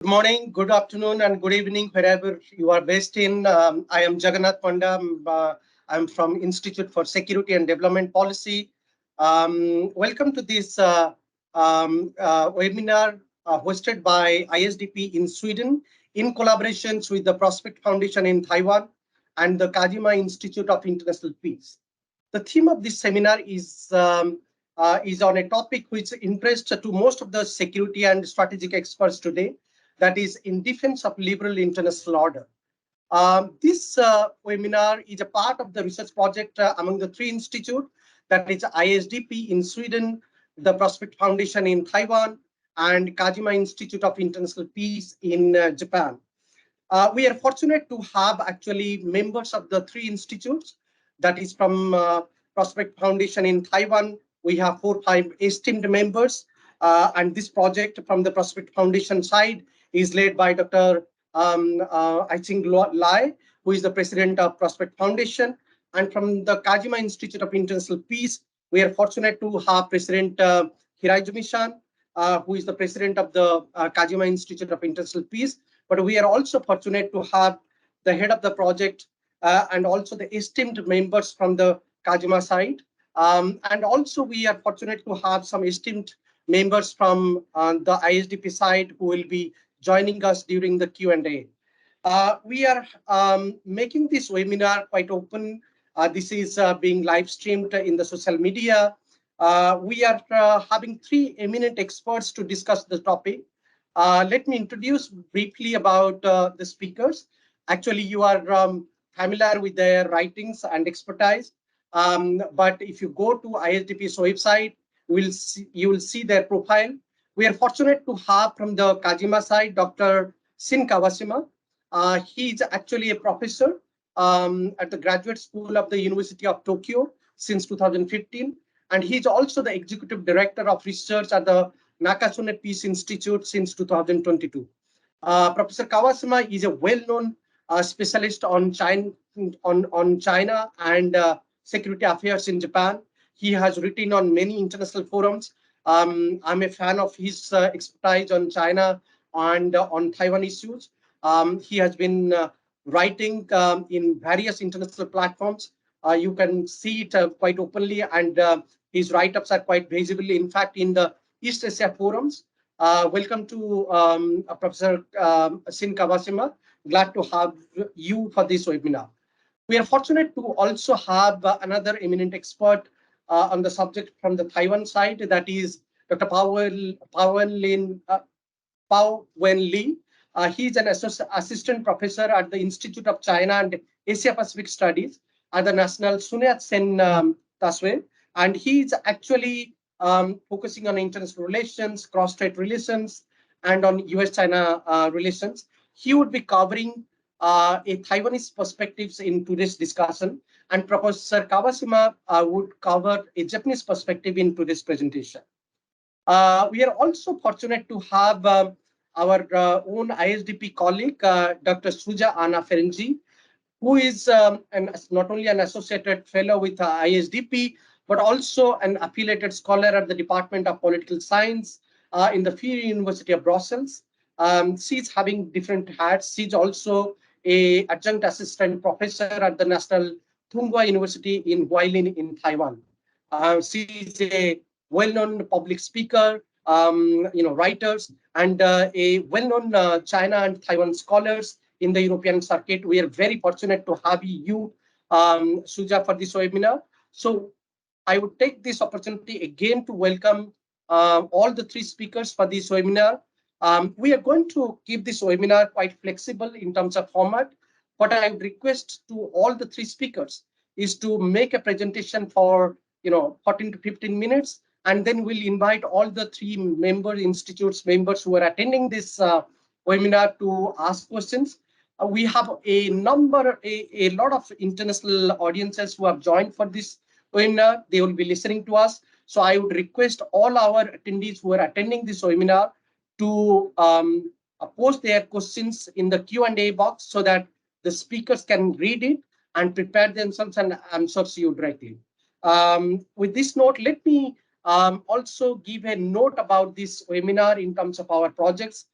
Good morning, good afternoon, and good evening, wherever you are based in. I am Jagannath Panda. I'm from Institute for Security and Development Policy. Welcome to this webinar hosted by ISDP in Sweden in collaborations with the Prospect Foundation in Taiwan and the Kajima Institute of International Peace. The theme of this seminar is on a topic which interests to most of the security and strategic experts today, that is in defense of liberal international order. This webinar is a part of the research project among the three institutes, that is ISDP in Sweden, the Prospect Foundation in Taiwan, and Kajima Institute of International Peace in Japan. We are fortunate to have actually members of the three institutes, that is from Prospect Foundation in Taiwan. We have 4 or 5 esteemed members, and this project from the Prospect Foundation side is led by Dr. I-Ching Lai, who is the president of Prospect Foundation. And from the Kajima Institute of International Peace, we are fortunate to have President Hiraizumi-san, who is the president of the Kajima Institute of International Peace. But we are also fortunate to have the head of the project and also the esteemed members from the Kajima side. And also we are fortunate to have some esteemed members from the ISDP side who will be joining us during the Q&A. We are making this webinar quite open. This is being live streamed in the social media. We are having 3 eminent experts to discuss the topic. Let me introduce briefly about the speakers. Actually, you are familiar with their writings and expertise. But if you go to ISDP's website, you will see their profile. We are fortunate to have from the Kajima side, Dr. Shin Kawashima. He is actually a professor at the Graduate School of the University of Tokyo since 2015. And he is also the executive director of research at the Nakasone Peace Institute since 2022. Professor Kawashima is a well-known specialist on China and security affairs in Japan. He has written on many international forums. I'm a fan of his expertise on China and on Taiwan issues. He has been writing in various international platforms. You can see it quite openly, and his write-ups are quite visible, in fact, in the East Asia forums. Welcome to Professor Shin Kawashima. Glad to have you for this webinar. We are fortunate to also have another eminent expert on the subject from the Taiwan side, that is Dr. Pao Wen Li. He is an assistant professor at the Institute of China and Asia Pacific Studies at the National Sun Yat-sen Taswe, and he is actually focusing on international relations, cross-strait relations, and on US-China relations. He would be covering a Taiwanese perspectives in today's discussion, and Professor Kawashima would cover a Japanese perspective in today's presentation. We are also fortunate to have our own ISDP colleague, Dr. Suja Anna Ferengi, who is not only an associated fellow with ISDP, but also an affiliated scholar at the Department of Political Science in the Free University of Brussels. She's having different hats. She's also an adjunct assistant professor at the National Tsinghua University in Hualien in Taiwan. She's a well-known public speaker, writers, and a well-known China and Taiwan scholars in the European circuit. We are very fortunate to have you, Suja, for this webinar. So I would take this opportunity again to welcome all the 3 speakers for this webinar. We are going to keep this webinar quite flexible in terms of format. What I would request to all the 3 speakers is to make a presentation for 14 to 15 minutes, and then we'll invite all the 3 institutes members who are attending this webinar to ask questions. We have a lot of international audiences who have joined for this webinar. They will be listening to us. So I would request all our attendees who are attending this webinar to post their questions in the Q&A box so that the speakers can read it and prepare themselves and answer you directly. With this note, let me also give a note about this webinar in terms of our projects.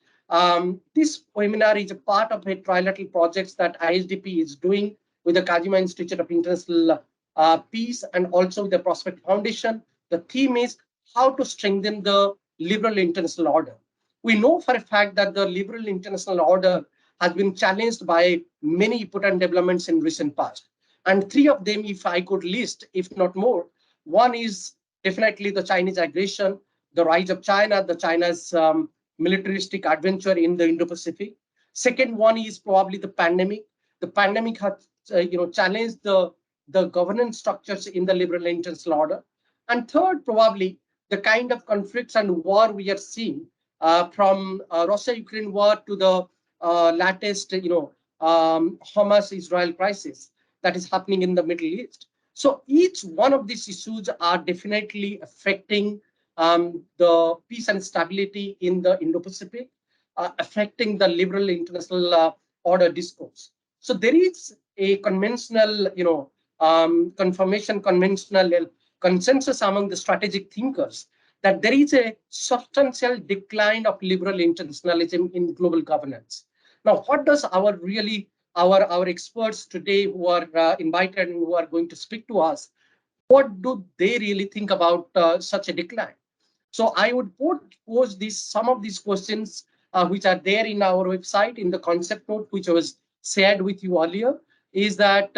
This webinar is a part of a trilateral project that ISDP is doing with the Kajima Institute of International Peace and also the Prospect Foundation. The theme is how to strengthen the liberal international order. We know for a fact that the liberal international order has been challenged by many important developments in recent past. And three of them, if I could list, if not more, one is definitely the Chinese aggression, the rise of China, the China's militaristic adventure in the Indo-Pacific. Second one is probably the pandemic. The pandemic has challenged the governance structures in the liberal international order. And third, probably the kind of conflicts and war we are seeing from Russia-Ukraine war to the latest, Hamas-Israel crisis that is happening in the Middle East. So each one of these issues are definitely affecting the peace and stability in the Indo-Pacific, affecting the liberal international order discourse. So there is a conventional, conventional consensus among the strategic thinkers that there is a substantial decline of liberal internationalism in global governance. Now, what does our experts today who are invited and who are going to speak to us, what do they really think about such a decline? So I would pose some of these questions which are there in our website in the concept note, which was shared with you earlier, is that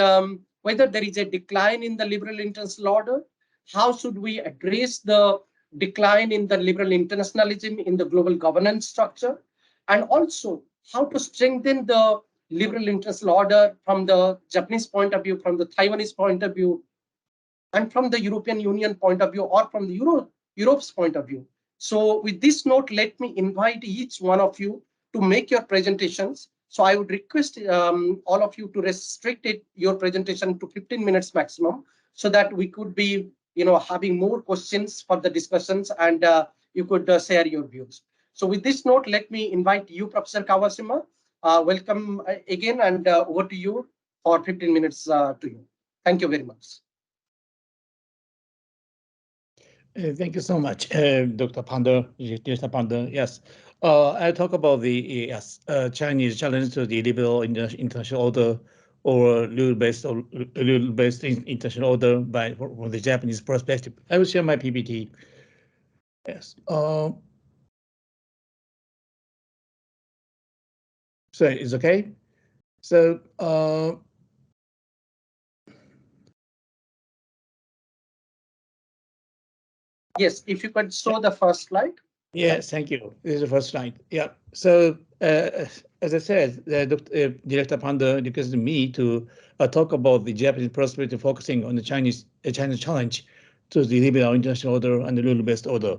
whether there is a decline in the liberal international order, how should we address the decline in the liberal internationalism in the global governance structure, and also how to strengthen the liberal international order from the Japanese point of view, from the Taiwanese point of view, and from the European Union point of view, or from the Europe's point of view. So with this note, let me invite each one of you to make your presentations. So I would request all of you to restrict your presentation to 15 minutes maximum, so that we could be having more questions for the discussions, and you could share your views. So with this note, let me invite you, Professor Kawashima. Welcome again, and over to you for 15 minutes to you. Thank you very much. Thank you so much, Dr. Panda. Yes, I talk about the Chinese challenge to the liberal international order, or rule-based international order from the Japanese perspective. I will share my PPT. Yes. So it's okay. So. Yes, if you could show the first slide. Yes, thank you. This is the first slide. Yeah. So as I said, Director Panda requested me to talk about the Japanese perspective, focusing on the China challenge to the liberal international order and the rule-based order.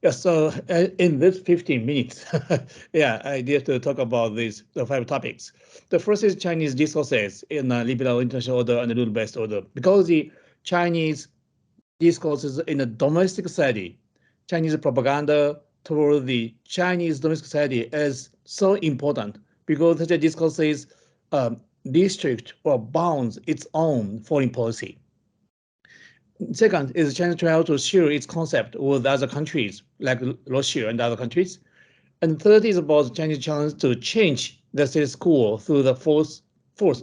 Yeah. So in this 15 minutes, yeah, I dare to talk about the 5 topics. The first is Chinese discourses in liberal international order and the rule-based order, because the Chinese discourses in the domestic society, Chinese propaganda toward the Chinese domestic society is so important, because such a discourses restrict or bounds its own foreign policy. Second is China trying to share its concept with other countries like Russia and other countries. And third is about Chinese challenge to change the status quo through the force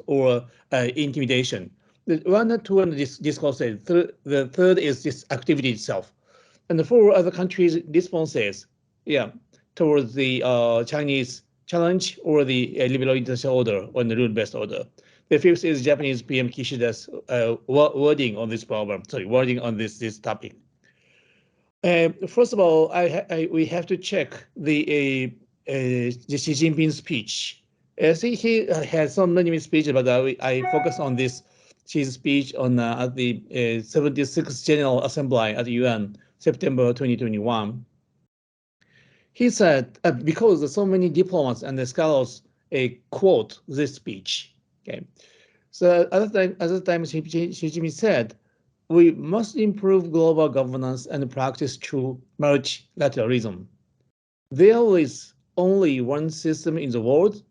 or intimidation. The 1 and 2 discourses. The third is this activity itself. And the 4 other countries' responses, towards the Chinese challenge or the liberal international order or the rule-based order. The 5th is Japanese PM Kishida's wording on this problem. Wording on this topic. First of all, we have to check the Xi Jinping speech. I think he had so many speeches, but I focus on his speech on at the 76th General Assembly at the UN, September 2021. He said, because so many diplomats and scholars quote this speech. Okay, so other times Xi Jinping said, we must improve global governance and practice true multilateralism. There is only one system in the world,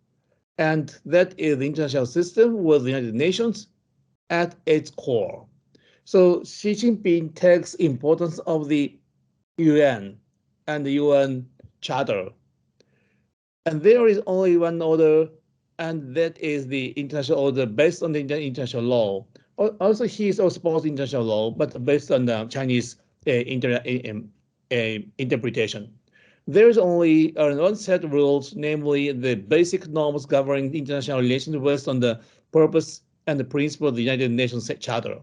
and that is the international system with the United Nations at its core. So Xi Jinping takes importance of the UN and the UN Charter And there is only one order, and that is the international order based on the international law. Also, he is also supposed international law, but based on the Chinese interpretation. There is only one set of rules, namely the basic norms governing international relations based on the purpose and the principle of the United Nations Charter.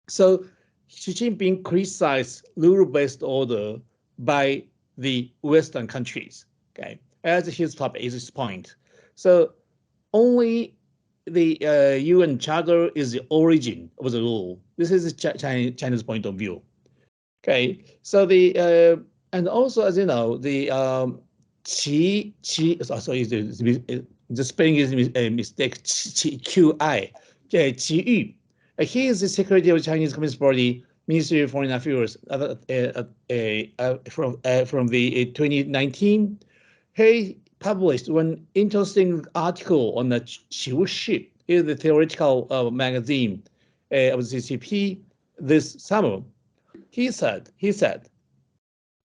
So Xi Jinping criticized rule-based order by the Western countries, okay, as his topic is his point. So only the UN Charter is the origin of the rule. This is China's point of view. Okay, so and also, as you know, the sorry, the spelling is a mistake. QI, Qi Yu. He is the secretary of the Chinese Communist Party Ministry of Foreign Affairs from the 2019. He published one interesting article on the Qiushi, is the theoretical magazine of the CCP this summer. He said,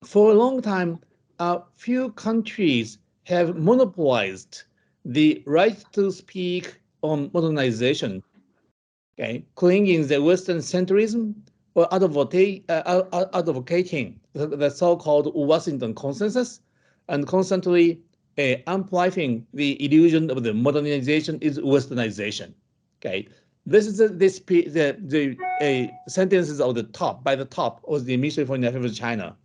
for a long time, a few countries have monopolized the right to speak on modernization, okay, clinging the Western centrism or advocating the so-called Washington consensus and constantly amplifying the illusion of the modernization is westernization. Okay, this is the sentences of the top by the top of the Ministry of Foreign Affairs of China.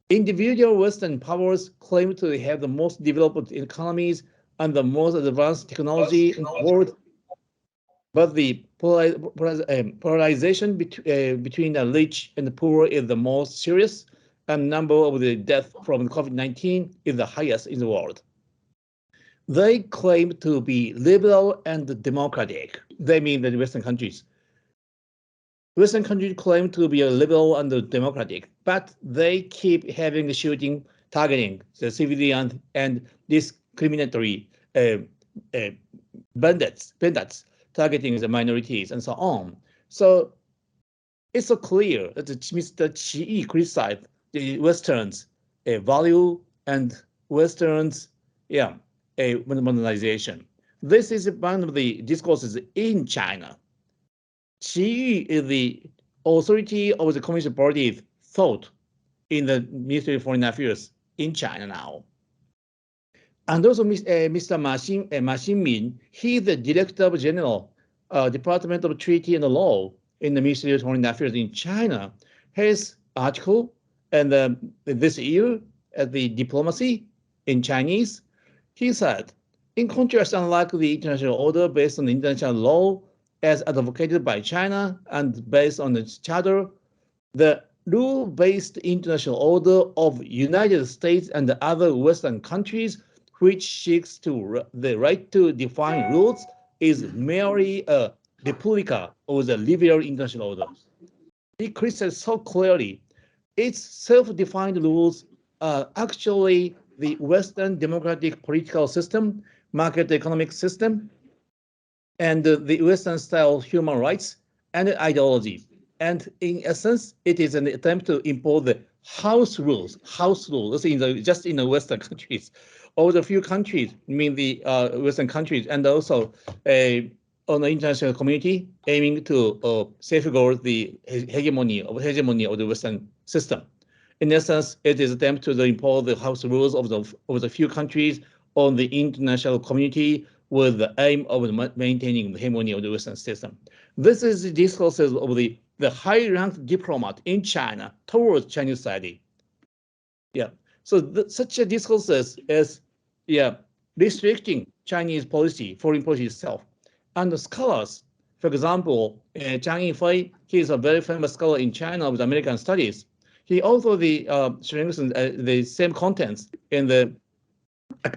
Individual Western powers claim to have the most developed economies and the most advanced technology in the world, but the polarization between the rich and the poor is the most serious, and number of the deaths from COVID-19 is the highest in the world. They claim to be liberal and democratic. They mean the Western countries. Western countries claim to be liberal and democratic, but they keep having the shooting, targeting the civilian and discriminatory bandits targeting the minorities and so on. So it's so clear that Mr. Qi criticized the Westerns value and Westerns, modernization. This is one of the discourses in China. Qi is the authority of the Communist Party's thought in the Ministry of Foreign Affairs in China now. And also Mr. Ma Xinmin, he is the Director General, Department of Treaty and Law in the Ministry of Foreign Affairs in China. His article and this year at the Diplomacy in Chinese, he said, in contrast, unlike the international order based on the international law as advocated by China and based on the charter, the rule-based international order of United States and other Western countries which seeks the right to define rules is merely a replica of the liberal international order. He criticized so clearly its self-defined rules are actually the Western democratic political system, market economic system, and the Western-style human rights and ideology. And in essence, it is an attempt to impose the house rules just in the Western countries, or the few countries, I mean the Western countries, and also on the international community aiming to safeguard the hegemony of the Western system. In essence, it is an attempt to impose the house rules of the few countries on the international community with the aim of maintaining the hegemony of the Western system. This is the discourses of the high-ranked diplomat in China towards Chinese society. So such a discourses is restricting Chinese policy, foreign policy itself. And the scholars, for example, Zhang Yifei, he is a very famous scholar in China with American studies. He also strengthens the same contents in the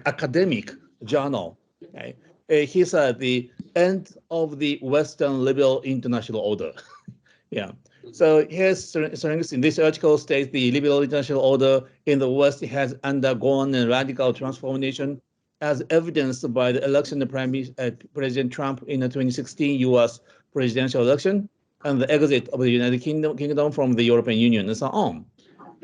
academic journal. Okay? He said the end of the Western liberal international order. So his strengths in this article states the liberal international order in the West has undergone a radical transformation as evidenced by the election of President Trump in the 2016 US presidential election and the exit of the United Kingdom from the European Union and so on.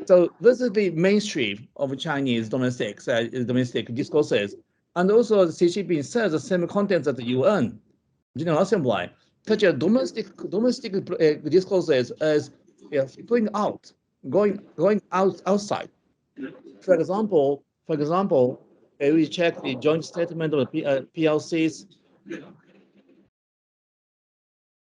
So this is the mainstream of Chinese domestic discourses. And also Xi Jinping says the same contents at the UN General Assembly, such as domestic discourses as going outside. For example, we check the joint statement of the PLCs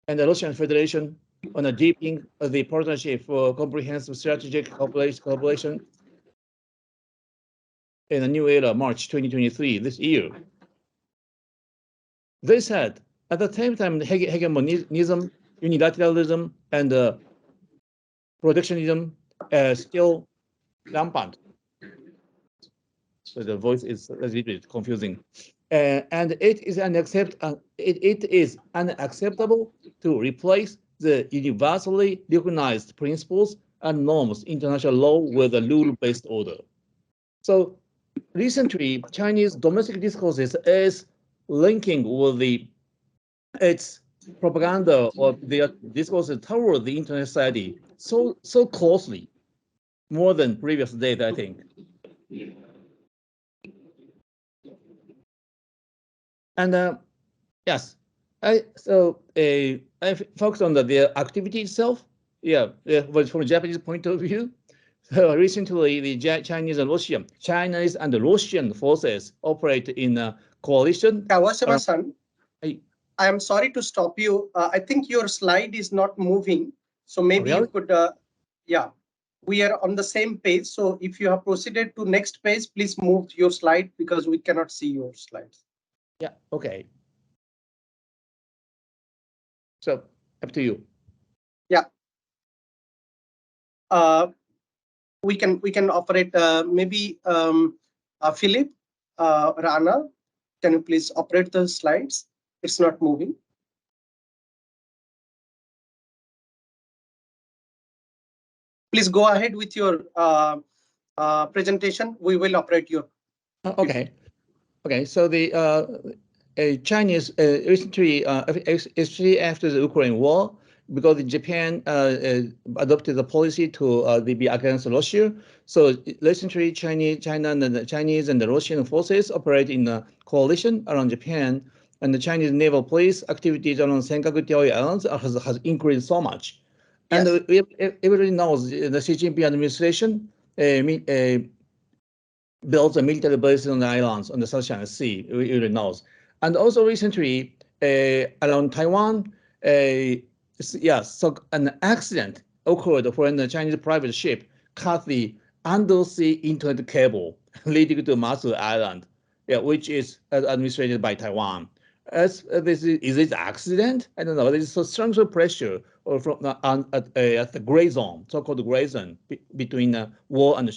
and the Russian Federation on a deepening of the partnership for comprehensive strategic collaboration in a new era, March 2023, this year. They said at the same time, hegemonism, unilateralism, and protectionism still rampant. So the voice is a little bit confusing. And it is unacceptable to replace the universally recognized principles and norms international law with a rule-based order. So recently, Chinese domestic discourses is linking with its propaganda or their discourses toward the internet society so closely, more than previous days, I think. And yes, I focus on the activity itself. Yeah, but from a Japanese point of view, so recently the Chinese and Russian forces operate in a coalition. Kawashima-san, I am sorry to stop you. I think your slide is not moving. So maybe you could, yeah, we are on the same page. So if you have proceeded to next page, please move your slide because we cannot see your slides. Yeah, okay. So up to you. Yeah. We can operate maybe Philip, Rana, can you please operate the slides? It's not moving. Please go ahead with your presentation. We will operate your. Okay. Okay. So the Chinese recently, especially after the Ukraine war, because Japan adopted the policy to be against Russia. So recently, China and the Chinese and the Russian forces operate in a coalition around Japan, and the Chinese naval police activities around Senkaku Islands has increased so much. Yes. And everybody knows the Xi Jinping administration built a military base on the islands on the South China Sea. Everybody knows. And also recently, around Taiwan, so an accident occurred when the Chinese private ship cut the undersea internet cable leading to Matsu Island, which is administered by Taiwan. Is it accident? I don't know. There is a strong pressure from at the gray zone, so-called gray zone between war and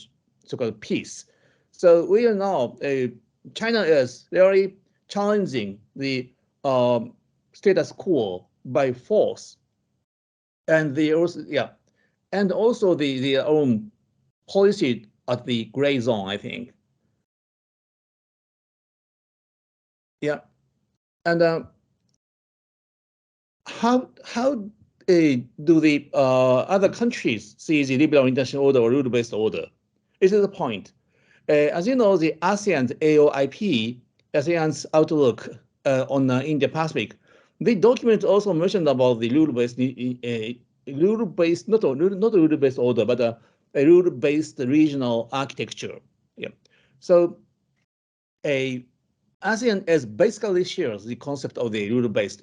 so-called peace. So we know China is very challenging the status quo by force, and also the own policy at the gray zone, I think. Yeah, and how do the other countries see the liberal international order or rule-based order? This is the point. As you know, the ASEAN's AOIP, ASEAN's outlook on Indo-Pacific, the document also mentioned about the rule-based, not a rule-based order, but a rule-based regional architecture. Yeah. So ASEAN is basically shares the concept of the rule-based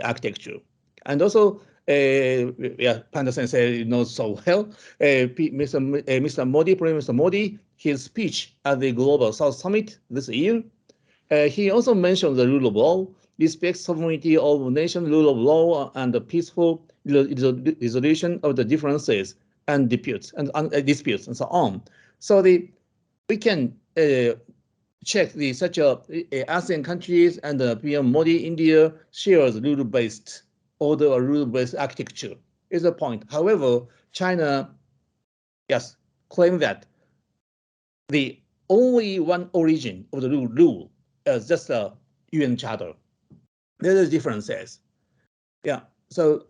architecture, and also. Panda Sensei knows so well. Mr. Modi, Prime Minister Modi, his speech at the Global South Summit this year, he also mentioned the rule of law, respect sovereignty of nation, rule of law, and the peaceful resolution of the differences and disputes and so on. So we can check such ASEAN countries and PM Modi, India shares rule-based order or rule-based architecture is a point. However, China, yes, claim that the only one origin of the rule is just a UN Charter. There are differences. Yeah. So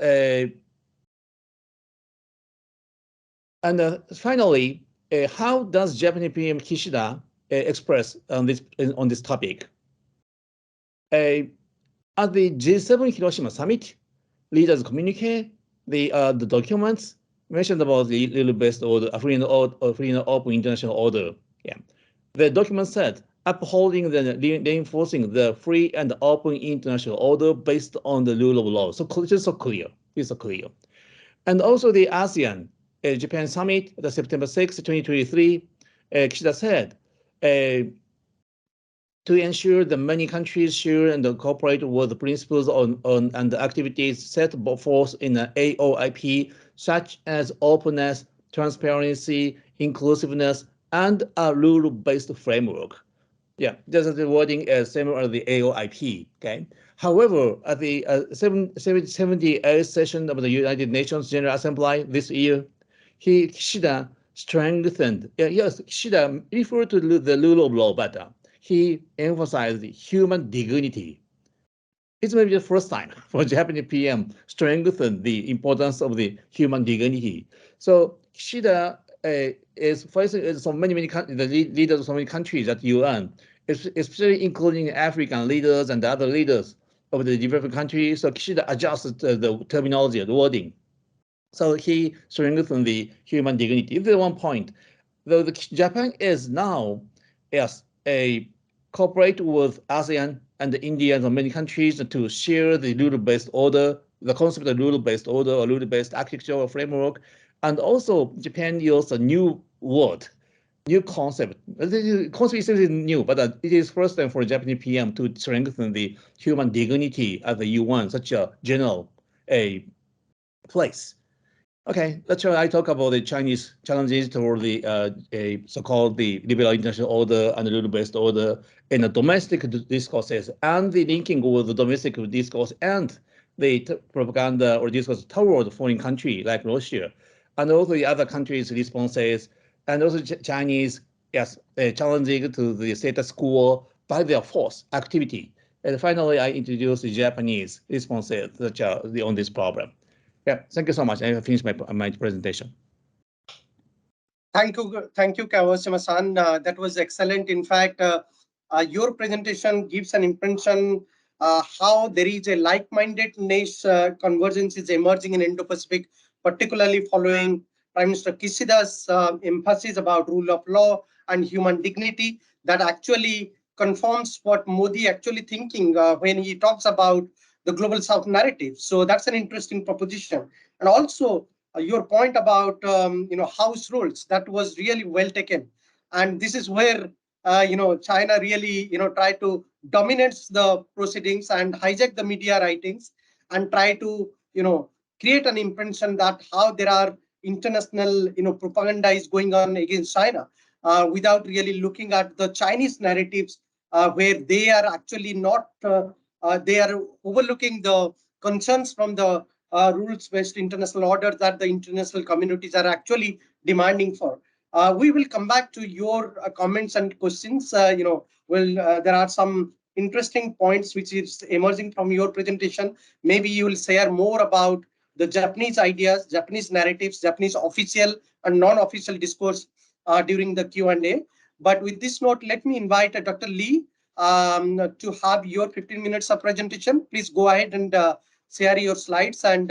And finally, how does Japanese PM Kishida express on this topic? At the G7 Hiroshima summit, leaders communicate the documents mentioned about the rule-based order, free and open international order. Yeah, the document said upholding and reinforcing the free and open international order based on the rule of law. So it's so clear. It's so clear. And also the ASEAN Japan summit, the September 6, 2023, Kishida said, to ensure that many countries share and cooperate with the principles and the activities set forth in the AOIP, such as openness, transparency, inclusiveness, and a rule-based framework. Yeah, that's the wording similar to the AOIP. Okay. However, at the 78th session of the United Nations General Assembly this year, Kishida strengthened. Yes, Kishida referred to the rule of law, but he emphasized human dignity. It's maybe the first time for Japanese PM strengthen the importance of the human dignity. So Kishida is facing so many the leaders of so many countries at UN, especially including African leaders and other leaders of the developing countries. So Kishida adjusts the terminology, the wording. So he strengthened the human dignity. This is one point. Though Japan is now, yes, a cooperate with ASEAN and India and many countries to share the rule-based order, the concept of rule-based order or rule-based architectural framework, and also Japan used a new word, new concept. The concept is new, but it is first time for Japanese PM to strengthen the human dignity at the UN, such a general place. Okay, that's why I talk about the Chinese challenges toward the so-called the liberal international order and the rule-based order in the domestic discourses and the linking with the domestic discourse and the propaganda or discourse toward foreign country like Russia, and also the other countries' responses, and also Chinese, yes, challenging to the status quo by their force activity. And finally, I introduce the Japanese responses such on this problem. Yeah, thank you so much. I have finished my presentation. Thank you, Kawashima-san. That was excellent. In fact, your presentation gives an impression how there is a like-mindedness convergence is emerging in Indo-Pacific, particularly following Prime Minister Kishida's emphasis about rule of law and human dignity. That actually confirms what Modi actually thinking when he talks about the global South narrative. So that's an interesting proposition. And also, your point about house rules, that was really well taken, and this is where China really try to dominate the proceedings and hijack the media writings and try to create an impression that how there are international propaganda is going on against China without really looking at the Chinese narratives where they are actually not they are overlooking the concerns from the rules-based international order that the international communities are actually demanding for. We will come back to your comments and questions. There are some interesting points which is emerging from your presentation. Maybe you will share more about the Japanese ideas, Japanese narratives, Japanese official and non-official discourse during the Q&A. But with this note, let me invite Dr. Lee to have your 15 minutes of presentation. Please go ahead and share your slides and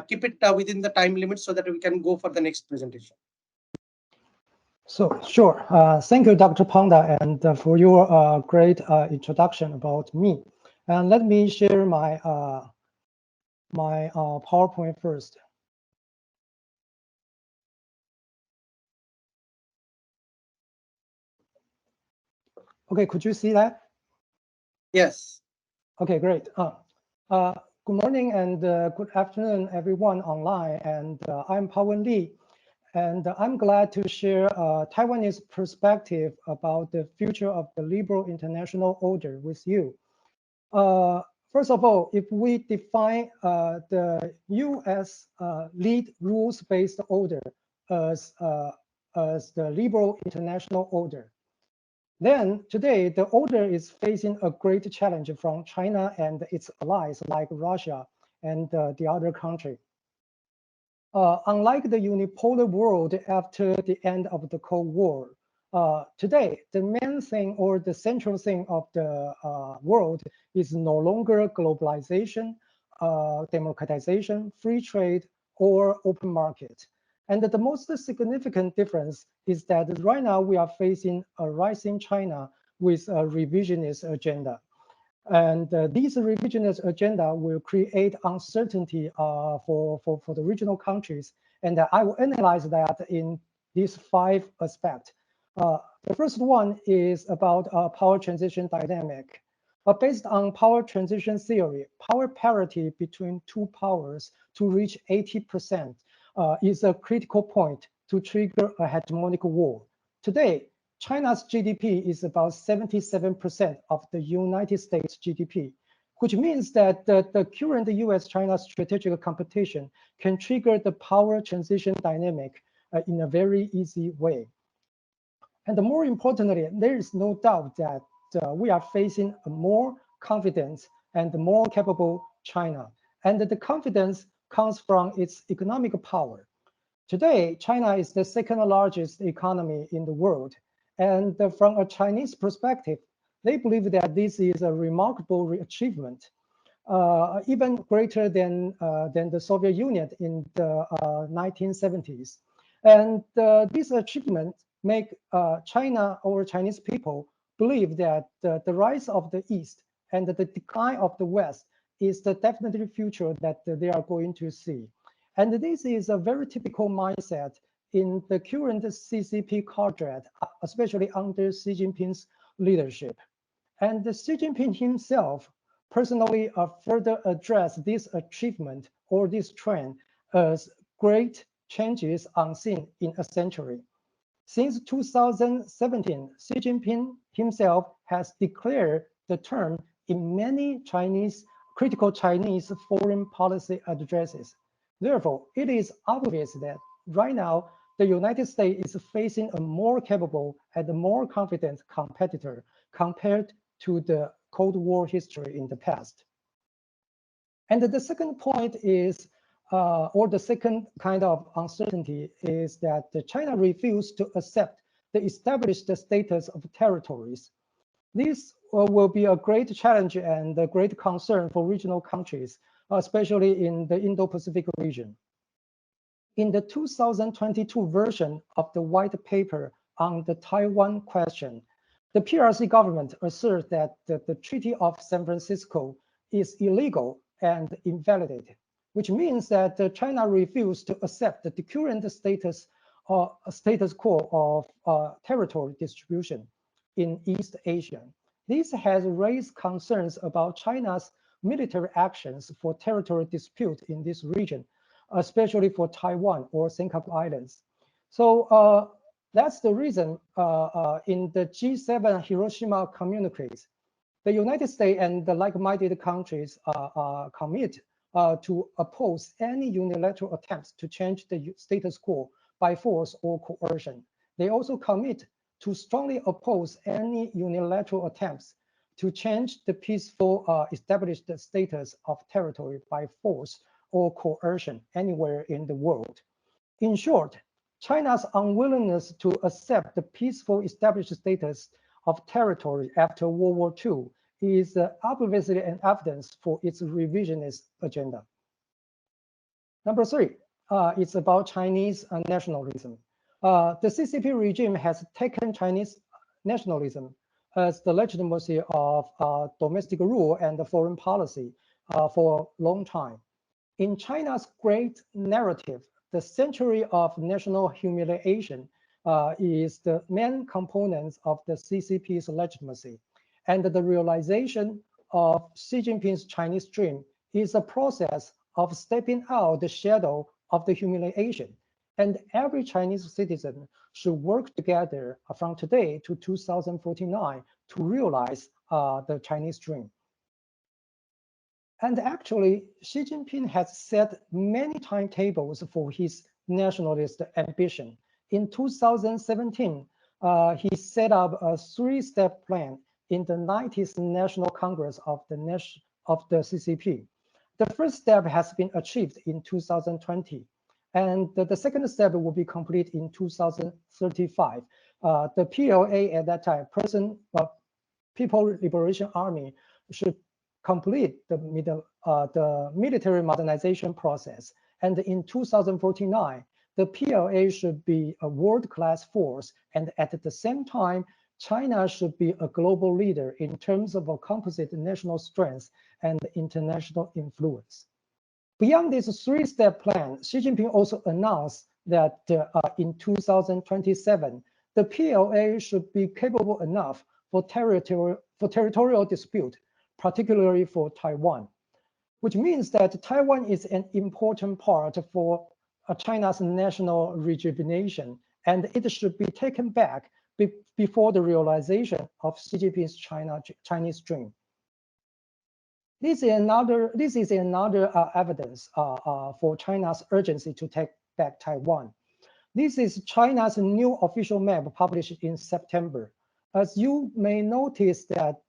keep it within the time limit so that we can go for the next presentation. So sure. Thank you, Dr. Panda, and for your great introduction about me. And let me share my my PowerPoint first. Okay, could you see that? Yes. Okay, great. Good morning and good afternoon, everyone online. And I'm Pawan Lee, and I'm glad to share Taiwanese perspective about the future of the liberal international order with you. First of all, if we define the U.S. lead rules-based order as the liberal international order, then today the order is facing a great challenge from China and its allies like Russia and the other country. unlike the unipolar world after the end of the Cold War, today, the main thing or the central thing of the world is no longer globalization, democratization, free trade, or open market. And the most significant difference is that right now we are facing a rising China with a revisionist agenda. And this revisionist agenda will create uncertainty for the regional countries. And I will analyze that in these 5 aspects. The first one is about power transition dynamic. Based on power transition theory, power parity between 2 powers to reach 80% is a critical point to trigger a hegemonic war. Today, China's GDP is about 77% of the United States GDP, which means that the current US-China strategic competition can trigger the power transition dynamic in a very easy way. And more importantly, there is no doubt that we are facing a more confident and more capable China. And the confidence comes from its economic power. Today, China is the 2nd largest economy in the world. And from a Chinese perspective, they believe that this is a remarkable achievement, even greater than the Soviet Union in the 1970s. And this achievement make China or Chinese people believe that the rise of the East and the decline of the West is the definite future that they are going to see. And this is a very typical mindset in the current CCP cadre, especially under Xi Jinping's leadership. And Xi Jinping himself personally further addressed this achievement or this trend as great changes unseen in a century. Since 2017, Xi Jinping himself has declared the term in many critical Chinese foreign policy addresses. Therefore, it is obvious that right now, the United States is facing a more capable and more confident competitor compared to the Cold War history in the past. And the second point is, or the second kind of uncertainty is that China refused to accept the established status of territories. This will be a great challenge and a great concern for regional countries, especially in the Indo-Pacific region. In the 2022 version of the white paper on the Taiwan question, the PRC government asserts that the Treaty of San Francisco is illegal and invalidated, which means that China refused to accept the current status quo of territory distribution in East Asia. This has raised concerns about China's military actions for territory dispute in this region, especially for Taiwan or Senkaku Islands. So that's the reason in the G7 Hiroshima communiques, the United States and the like-minded countries commit to oppose any unilateral attempts to change the status quo by force or coercion. They also commit to strongly oppose any unilateral attempts to change the peaceful established status of territory by force or coercion anywhere in the world. In short, China's unwillingness to accept the peaceful established status of territory after World War II is obviously an evidence for its revisionist agenda. Number 3, it's about Chinese nationalism. The CCP regime has taken Chinese nationalism as the legitimacy of domestic rule and the foreign policy for a long time. In China's great narrative, the century of national humiliation is the main components of the CCP's legitimacy. And the realization of Xi Jinping's Chinese dream is a process of stepping out the shadow of the humiliation. And every Chinese citizen should work together from today to 2049 to realize the Chinese dream. And actually, Xi Jinping has set many timetables for his nationalist ambition. In 2017, he set up a 3-step plan in the 90th National Congress of the CCP. The first step has been achieved in 2020. And the second step will be complete in 2035. The PLA at that time, People Liberation Army, should complete the military modernization process. And in 2049, the PLA should be a world-class force. And at the same time, China should be a global leader in terms of a composite national strength and international influence. Beyond this three-step plan, Xi Jinping also announced that in 2027, the PLA should be capable enough for territorial dispute, particularly for Taiwan, which means that Taiwan is an important part for China's national rejuvenation, and it should be taken back before the realization of Xi Jinping's Chinese dream. This is another evidence for China's urgency to take back Taiwan. This is China's new official map published in September. As you may notice that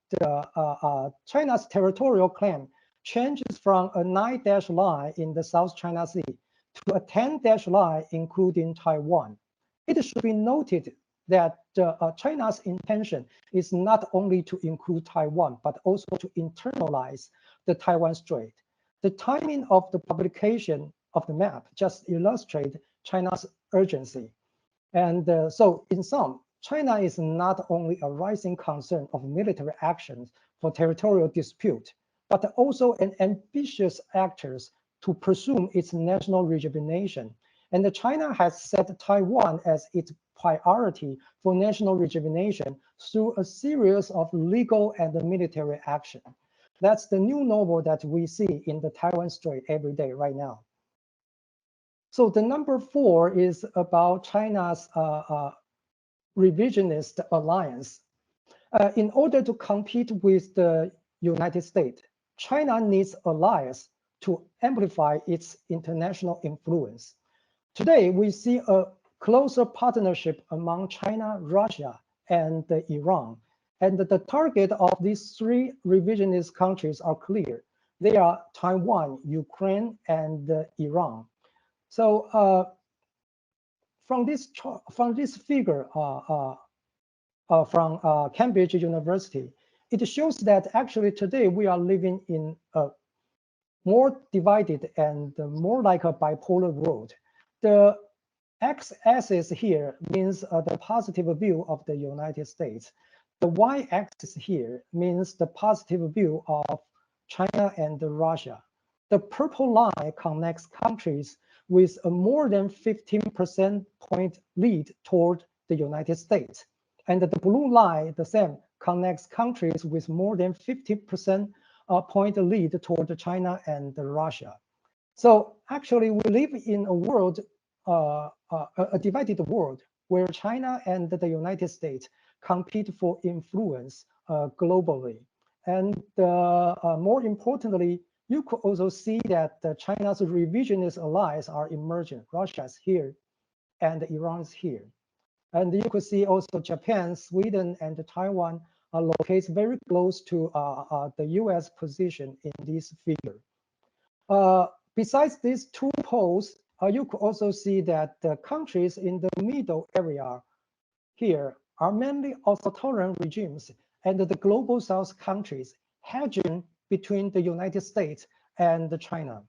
China's territorial claim changes from a 9-dash line in the South China Sea to a 10-dash line including Taiwan. It should be noted that China's intention is not only to include Taiwan, but also to internalize the Taiwan Strait. The timing of the publication of the map just illustrates China's urgency. And so in sum, China is not only a rising concern of military actions for territorial dispute, but also an ambitious actor to pursue its national rejuvenation. And China has set Taiwan as its priority for national rejuvenation through a series of legal and military action. That's the new normal that we see in the Taiwan Strait every day right now. So the number 4 is about China's revisionist alliance. In order to compete with the United States, China needs allies to amplify its international influence. Today, we see a closer partnership among China, Russia, and Iran. And the target of these 3 revisionist countries are clear. They are Taiwan, Ukraine, and Iran. So from this figure from Cambridge University, it shows that actually today we are living in a more divided and more like a bipolar world. The x-axis here means the positive view of the United States. The y-axis here means the positive view of China and Russia. The purple line connects countries with a more than 15% point lead toward the United States. And the blue line, the same, connects countries with more than 50% point lead toward China and Russia. So actually, we live in a world, a divided world, where China and the United States compete for influence globally. And more importantly, you could also see that China's revisionist allies are emerging. Russia is here, and Iran is here. And you could see also Japan, Sweden, and Taiwan are located very close to the US position in this figure. Besides these 2 poles, you could also see that the countries in the middle area here are mainly authoritarian regimes, and the global South countries hedging between the United States and China.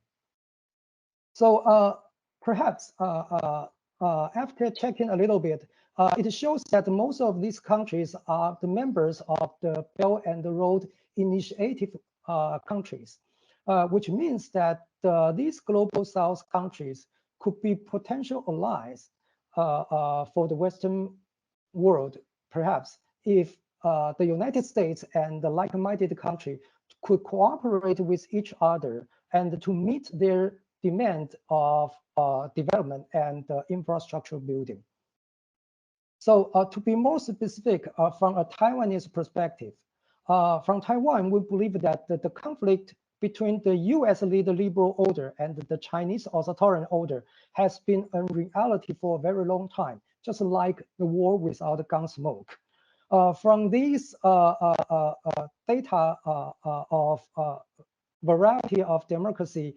So perhaps after checking a little bit, it shows that most of these countries are the members of the Belt and Road Initiative countries, which means that these global South countries could be potential allies for the Western world, perhaps, if the United States and the like-minded country could cooperate with each other and to meet their demand of development and infrastructure building. So to be more specific, from a Taiwanese perspective, from Taiwan, we believe that the conflict between the US-led liberal order and the Chinese authoritarian order has been a reality for a very long time, just like the war without gun smoke. From these data of variety of democracy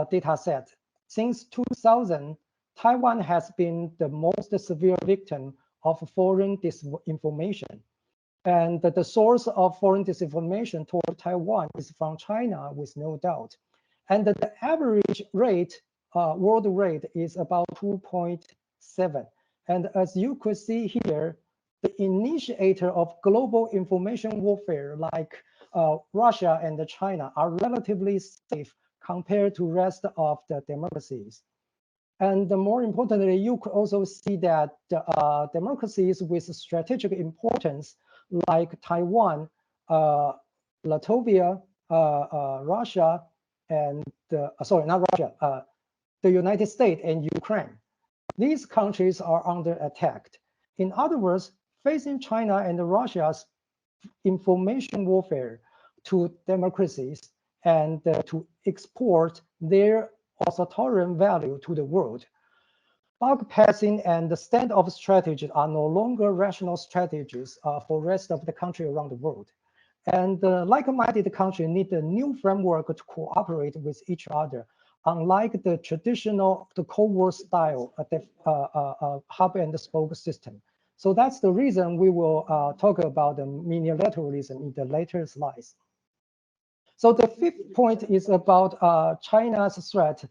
data set, since 2000, Taiwan has been the most severe victim of foreign disinformation. And the source of foreign disinformation toward Taiwan is from China, with no doubt. And the average rate, world rate, is about 2.7. And as you could see here, the initiator of global information warfare, like Russia and China, are relatively safe compared to rest of the democracies. And more importantly, you could also see that democracies with strategic importance, like Taiwan, Latvia, Russia, and sorry, not Russia, the United States and Ukraine. These countries are under attack. In other words, facing China and Russia's information warfare to democracies and to export their authoritarian value to the world. Bypassing and the standoff strategies are no longer rational strategies for the rest of the country around the world. And like-minded countries need a new framework to cooperate with each other, unlike the traditional, the Cold War style hub and spoke system. So that's the reason we will talk about the minilateralism in the later slides. So the fifth point is about China's threat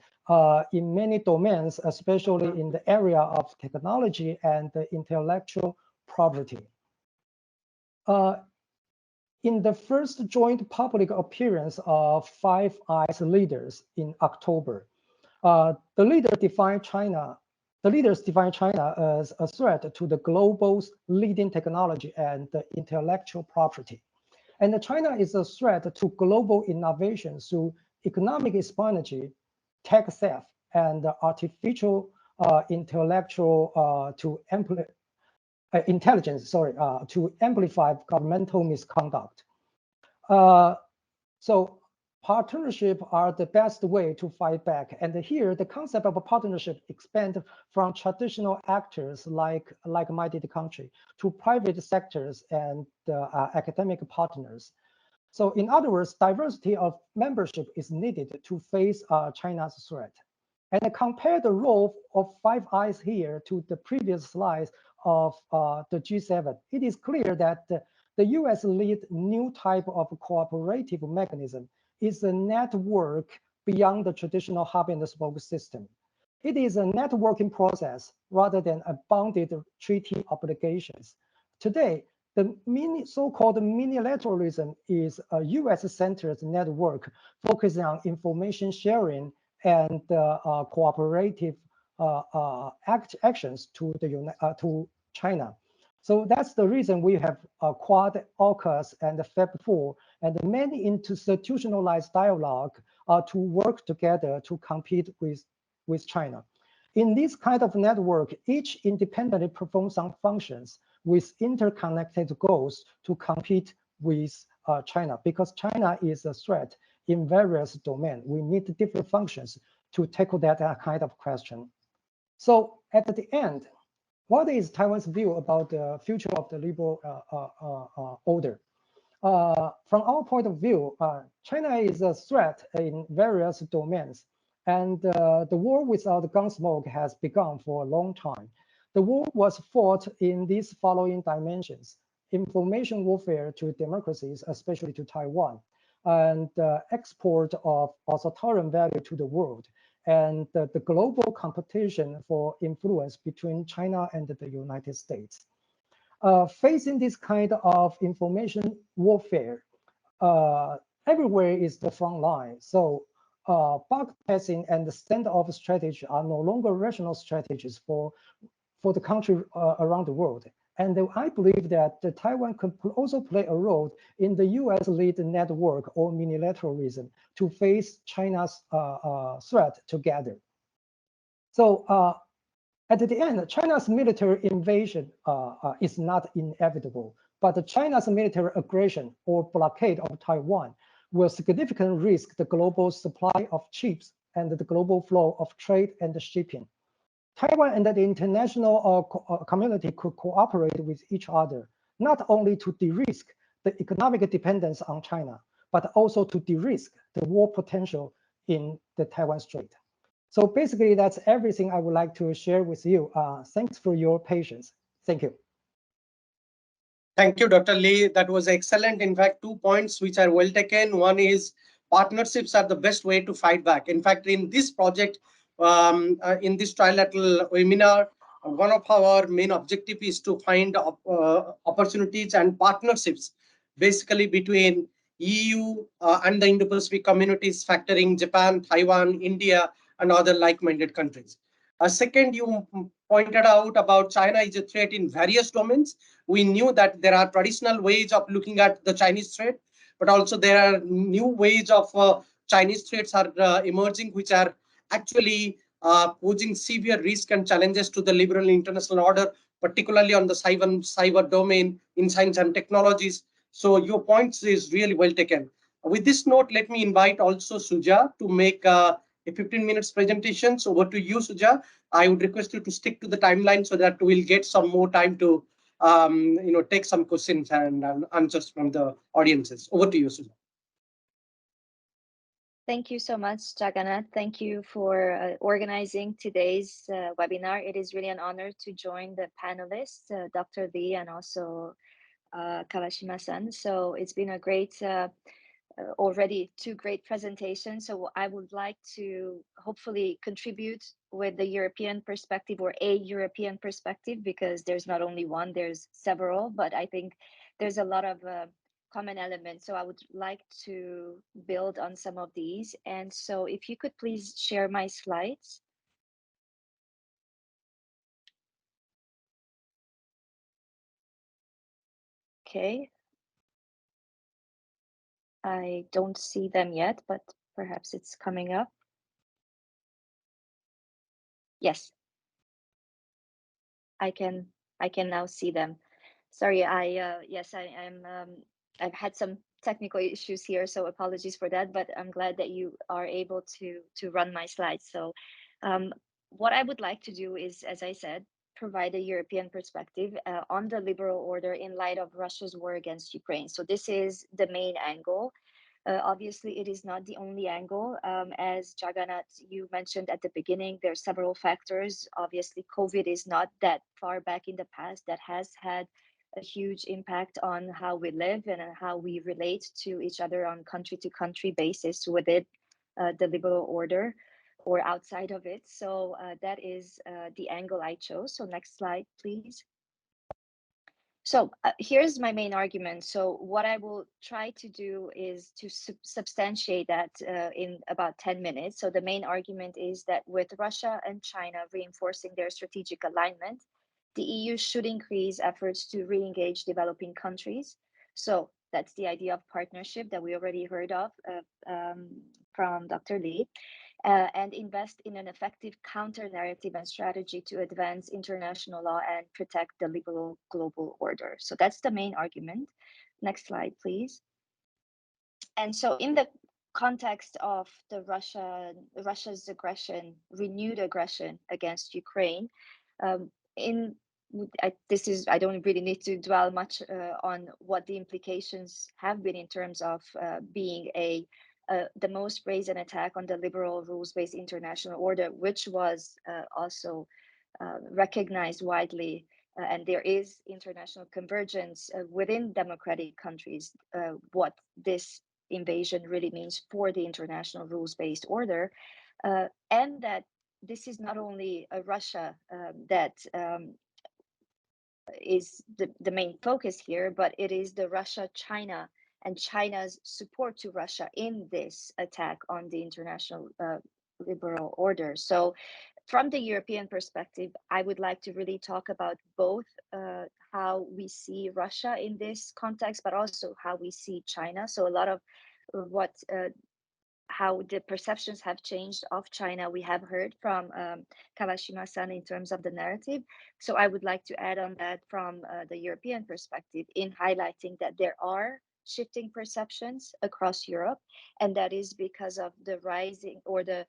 in many domains, especially in the area of technology and intellectual property. In the first joint public appearance of Five Eyes leaders in October, the leaders defined China as a threat to the global's leading technology and intellectual property. And China is a threat to global innovation through economic espionage, tech theft, and artificial intellectual intelligence, to amplify governmental misconduct. So partnership are the best way to fight back. And here, the concept of a partnership expands from traditional actors like-minded country to private sectors and academic partners. So in other words, diversity of membership is needed to face China's threat. And compare the role of Five Eyes here to the previous slides of the G7. It is clear that the US lead new type of cooperative mechanism is a network beyond the traditional hub and spoke system. It is a networking process rather than a bounded treaty obligations. Today, the so-called minilateralism is a US-centered network focusing on information sharing and cooperative actions to China. So that's the reason we have Quad, AUKUS, and FEB4, and many institutionalized dialogue to work together to compete with China. In this kind of network, each independently performs some functions with interconnected goals to compete with China, because China is a threat in various domains. We need different functions to tackle that kind of question. So at the end, what is Taiwan's view about the future of the liberal order? From our point of view, China is a threat in various domains, and the war without gun smoke has begun for a long time. The war was fought in these following dimensions: information warfare to democracies, especially to Taiwan, and export of authoritarian value to the world, and the global competition for influence between China and the United States. Facing this kind of information warfare, everywhere is the front line. So bypassing and the standoff strategy are no longer rational strategies for the country around the world. And I believe that Taiwan could also play a role in the US lead network or minilateralism to face China's threat together. So at the end, China's military invasion is not inevitable, but China's military aggression or blockade of Taiwan will significantly risk the global supply of chips and the global flow of trade and shipping. Taiwan and the international community could cooperate with each other, not only to de-risk the economic dependence on China, but also to de-risk the war potential in the Taiwan Strait. So basically, that's everything I would like to share with you. Thanks for your patience. Thank you. Thank you, Dr. Lee. That was excellent. In fact, 2 points which are well taken. One is partnerships are the best way to fight back. In fact, in this project, in this trilateral webinar, one of our main objective is to find opportunities and partnerships, basically between EU and the Indo-Pacific communities, factoring Japan, Taiwan, India, and other like-minded countries. Second, you pointed out about China is a threat in various domains. We knew that there are traditional ways of looking at the Chinese threat, but also there are new ways of Chinese threats are emerging, which are actually posing severe risk and challenges to the liberal international order, particularly on the cyber domain in science and technologies. So your points is really well taken. With this note, let me invite also Suja to make a 15 minutes presentation. So over to you, Suja. I would request you to stick to the timeline so that we'll get some more time to take some questions and answers from the audiences. Over to you, Suja. Thank you so much, Jagannath. Thank you for organizing today's webinar. It is really an honor to join the panelists, Dr. Lee and also Kawashima-san. So it's been a great, already 2 great presentations. So I would like to hopefully contribute with the European perspective or a European perspective, because there's not only one, there's several, but I think there's a lot of common elements. So I would like to build on some of these. And so if you could please share my slides. Okay. I don't see them yet, but perhaps it's coming up. Yes. I can now see them. Sorry, yes, I am. I've had some technical issues here, so apologies for that. But I'm glad that you are able to run my slides. So, what I would like to do is, as I said, provide a European perspective on the liberal order in light of Russia's war against Ukraine. So this is the main angle. Obviously, it is not the only angle. As Jagannath, you mentioned at the beginning, there are several factors. Obviously, COVID is not that far back in the past that has had a huge impact on how we live and how we relate to each other on country-to-country basis within the liberal order or outside of it. So that is the angle I chose. So next slide, please. So here's my main argument. So what I will try to do is to substantiate that in about 10 minutes. So the main argument is that with Russia and China reinforcing their strategic alignment, the EU should increase efforts to re-engage developing countries. So that's the idea of partnership that we already heard of from Dr. Lee. And invest in an effective counter-narrative and strategy to advance international law and protect the liberal global order. So that's the main argument. Next slide, please. And so in the context of the Russia's aggression, renewed aggression against Ukraine, I don't really need to dwell much on what the implications have been in terms of being the most brazen attack on the liberal rules-based international order, which was also recognized widely, and there is international convergence within democratic countries, what this invasion really means for the international rules-based order, and that this is not only a Russia that is the main focus here, but it is the Russia-China and China's support to Russia in this attack on the international liberal order. So from the European perspective, I would like to really talk about both how we see Russia in this context, but also how we see China. So a lot of what how the perceptions have changed of China, we have heard from Kawashima-san in terms of the narrative. So I would like to add on that from the European perspective in highlighting that there are shifting perceptions across Europe, and that is because of the rising or the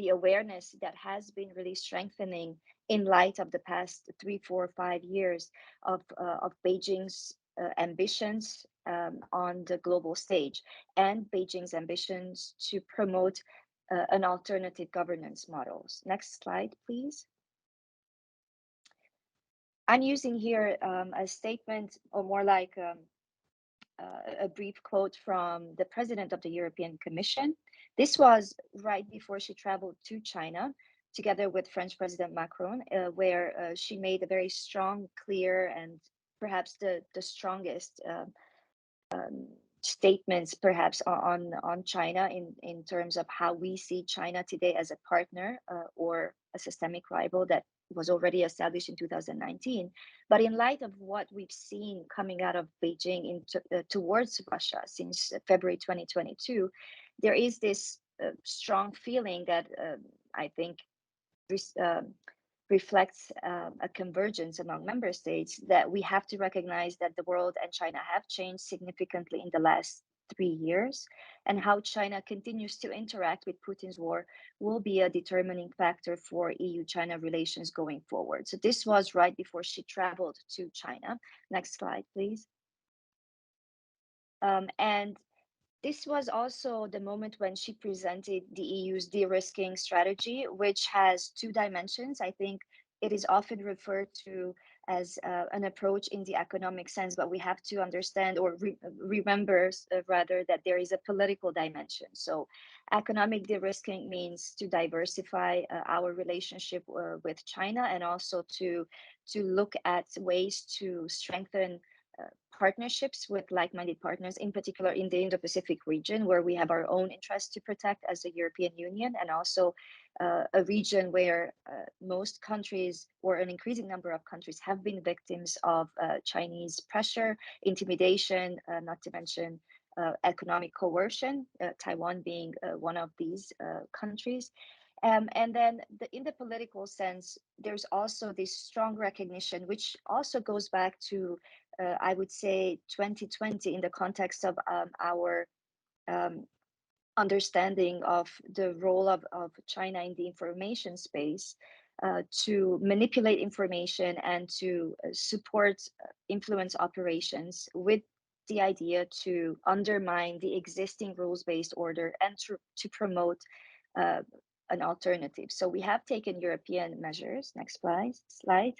awareness that has been really strengthening in light of the past 3, 4, 5 years of Beijing's ambitions on the global stage and Beijing's ambitions to promote an alternative governance models. Next slide, please. I'm using here a statement, or more like a brief quote from the president of the European Commission. This was right before she traveled to China, together with French President Macron, where she made a very strong, clear, and perhaps the strongest statements perhaps on China in terms of how we see China today as a partner or a systemic rival that was already established in 2019. But in light of what we've seen coming out of Beijing towards Russia since February 2022, there is this strong feeling that I think reflects a convergence among member states, that we have to recognize that the world and China have changed significantly in the last 3 years, and how China continues to interact with Putin's war will be a determining factor for EU-China relations going forward. So this was right before she traveled to China. Next slide, please. And this was also the moment when she presented the EU's de-risking strategy, which has two dimensions. I think it is often referred to as an approach in the economic sense, but we have to understand or remember rather that there is a political dimension. So economic de-risking means to diversify our relationship with China, and also to look at ways to strengthen partnerships with like-minded partners, in particular in the Indo-Pacific region, where we have our own interests to protect as a European Union, and also a region where most countries, or an increasing number of countries, have been victims of Chinese pressure, intimidation, not to mention economic coercion, Taiwan being one of these countries. And then in the political sense, there's also this strong recognition, which also goes back to I would say 2020, in the context of our understanding of the role of China in the information space, to manipulate information and to support influence operations, with the idea to undermine the existing rules-based order and to promote an alternative. So we have taken European measures. Next slide.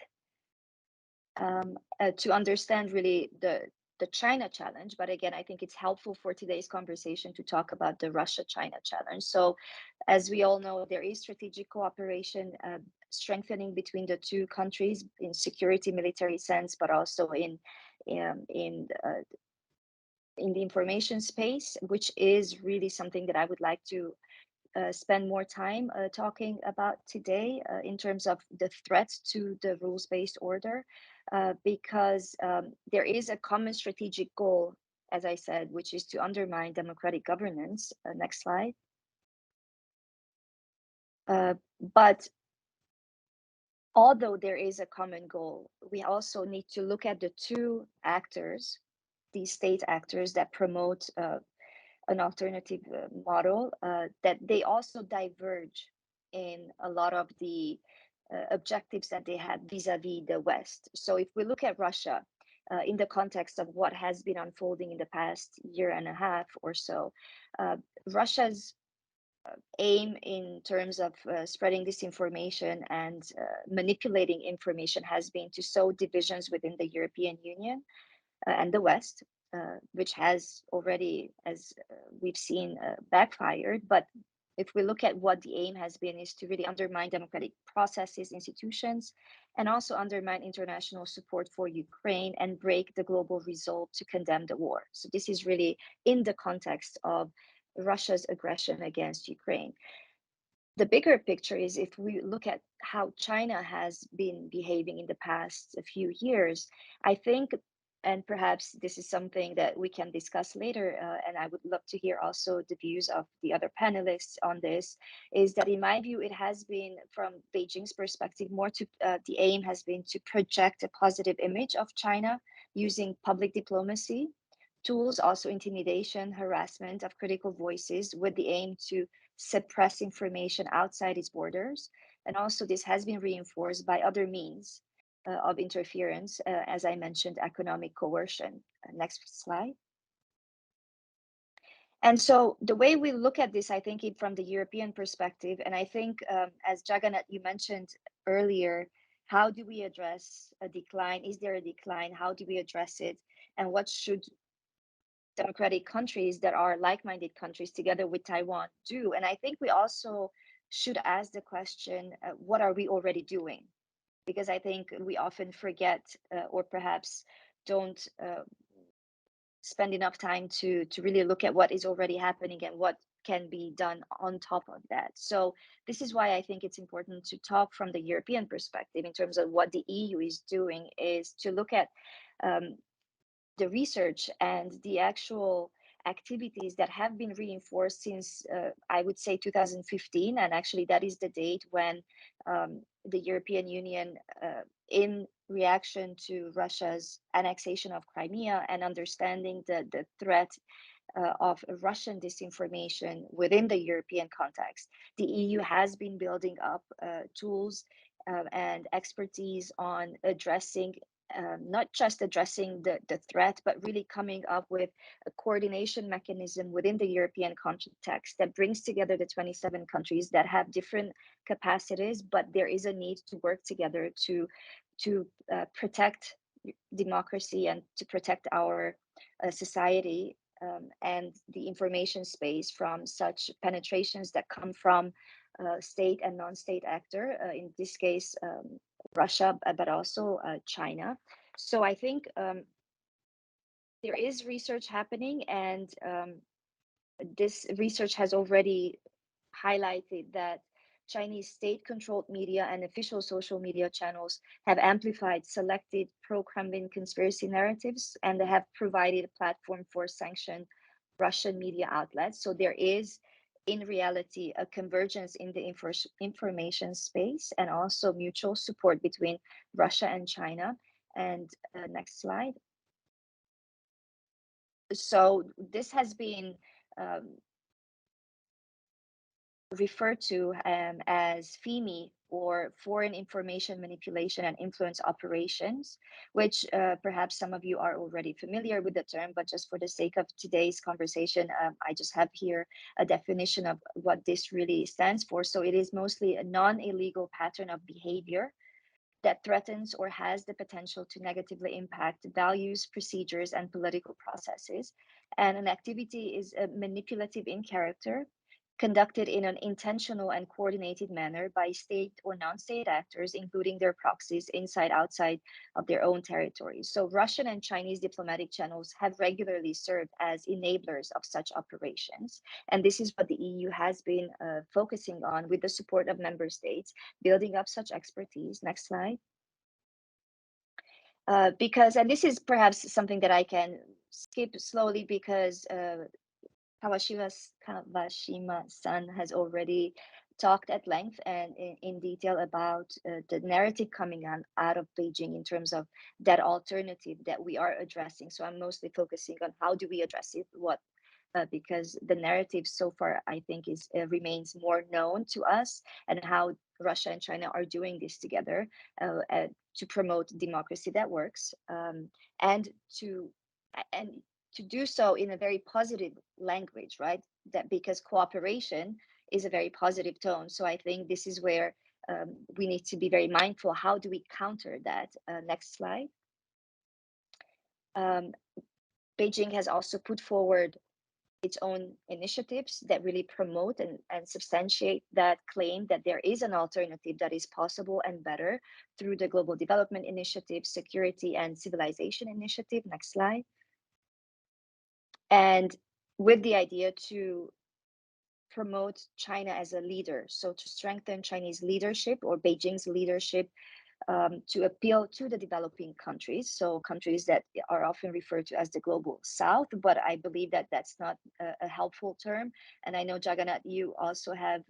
To understand really the China challenge. But again, I think it's helpful for today's conversation to talk about the Russia-China challenge. So as we all know, there is strategic cooperation strengthening between the two countries in security, military sense, but also in the information space, which is really something that I would like to spend more time talking about today in terms of the threats to the rules-based order, because there is a common strategic goal, as I said, which is to undermine democratic governance. Next slide. But although there is a common goal, we also need to look at the two actors, these state actors that promote an alternative model, that they also diverge in a lot of the objectives that they have vis-a-vis the West. So if we look at Russia in the context of what has been unfolding in the past year and a half or so, Russia's aim in terms of spreading disinformation and manipulating information has been to sow divisions within the European Union and the West, which has already, as we've seen, backfired. But if we look at what the aim has been, is to really undermine democratic processes, institutions, and also undermine international support for Ukraine and break the global resolve to condemn the war. So this is really in the context of Russia's aggression against Ukraine. The bigger picture is, if we look at how China has been behaving in the past few years, I think, and perhaps this is something that we can discuss later, and I would love to hear also the views of the other panelists on this, is that in my view, it has been, from Beijing's perspective, more to the aim has been to project a positive image of China using public diplomacy tools, also intimidation, harassment of critical voices, with the aim to suppress information outside its borders. And also this has been reinforced by other means of interference, as I mentioned, economic coercion. Next slide. And so the way we look at this, I think from the European perspective, and I think as Jagannath, you mentioned earlier, how do we address a decline? Is there a decline? How do we address it? And what should democratic countries that are like-minded countries together with Taiwan do? And I think we also should ask the question, what are we already doing? Because I think we often forget or perhaps don't spend enough time to really look at what is already happening and what can be done on top of that. So this is why I think it's important to talk from the European perspective in terms of what the EU is doing, is to look at the research and the actual activities that have been reinforced since I would say 2015, and actually that is the date when the European Union, in reaction to Russia's annexation of Crimea and understanding the threat of Russian disinformation within the European context, the EU has been building up tools and expertise on addressing not just addressing the threat, but really coming up with a coordination mechanism within the European context that brings together the 27 countries that have different capacities, but there is a need to work together to protect democracy and to protect our society and the information space from such penetrations that come from state and non-state actor, in this case, Russia, but also China. So I think there is research happening, and this research has already highlighted that Chinese state-controlled media and official social media channels have amplified selected pro-Kremlin conspiracy narratives, and they have provided a platform for sanctioned Russian media outlets. So there is, in reality, a convergence in the information space and also mutual support between Russia and China. And next slide. So this has been referred to as FIMI, or Foreign Information Manipulation and Influence Operations, which perhaps some of you are already familiar with the term, but just for the sake of today's conversation, I just have here a definition of what this really stands for. So it is mostly a non-illegal pattern of behavior that threatens or has the potential to negatively impact values, procedures, and political processes. And an activity is manipulative in character, conducted in an intentional and coordinated manner by state or non-state actors, including their proxies inside, outside of their own territories. So Russian and Chinese diplomatic channels have regularly served as enablers of such operations. And this is what the EU has been focusing on with the support of member states, building up such expertise. Next slide. Because, and this is perhaps something that I can skip slowly because Kawashima-san has already talked at length and in detail about the narrative coming out of Beijing in terms of that alternative that we are addressing. So I'm mostly focusing on how do we address it, because the narrative so far, I think, remains more known to us, and how Russia and China are doing this together to promote democracy that works, and to do so in a very positive language, right? That because cooperation is a very positive tone. So I think this is where we need to be very mindful. How do we counter that? Next slide. Beijing has also put forward its own initiatives that really promote and substantiate that claim that there is an alternative that is possible and better through the Global Development Initiative, Security and Civilization Initiative. Next slide. And with the idea to promote China as a leader, so to strengthen Chinese leadership or Beijing's leadership, to appeal to the developing countries, so countries that are often referred to as the global south, but I believe that that's not a helpful term. And I know, Jagannath, you also have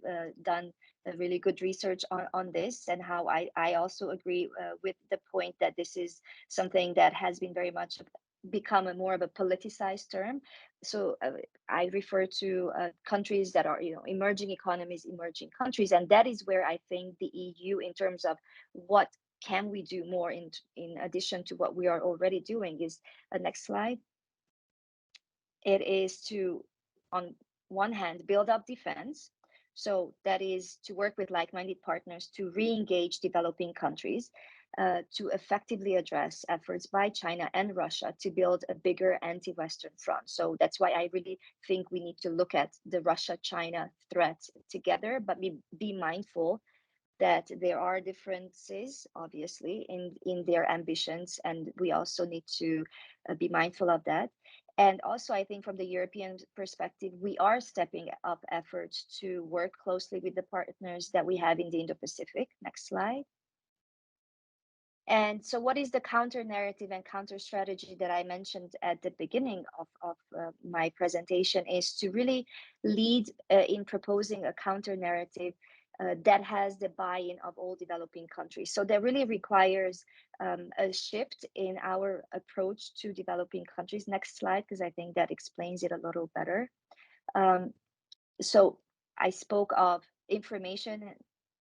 done a really good research on this, and how I also agree with the point that this is something that has been very much become more of a politicized term. So I refer to countries that are, emerging economies, emerging countries, and that is where I think the EU, in terms of what can we do more in addition to what we are already doing, is next slide. It is to on one hand, build up defense. So that is to work with like-minded partners to re-engage developing countries, to effectively address efforts by China and Russia to build a bigger anti-Western front. So that's why I really think we need to look at the Russia-China threat together, but be mindful that there are differences, obviously, in their ambitions, and we also need to be mindful of that. And also, I think from the European perspective, we are stepping up efforts to work closely with the partners that we have in the Indo-Pacific. Next slide. And so what is the counter narrative and counter strategy that I mentioned at the beginning of my presentation is to really lead in proposing a counter narrative that has the buy-in of all developing countries. So that really requires a shift in our approach to developing countries. Next slide, because I think that explains it a little better. So I spoke of information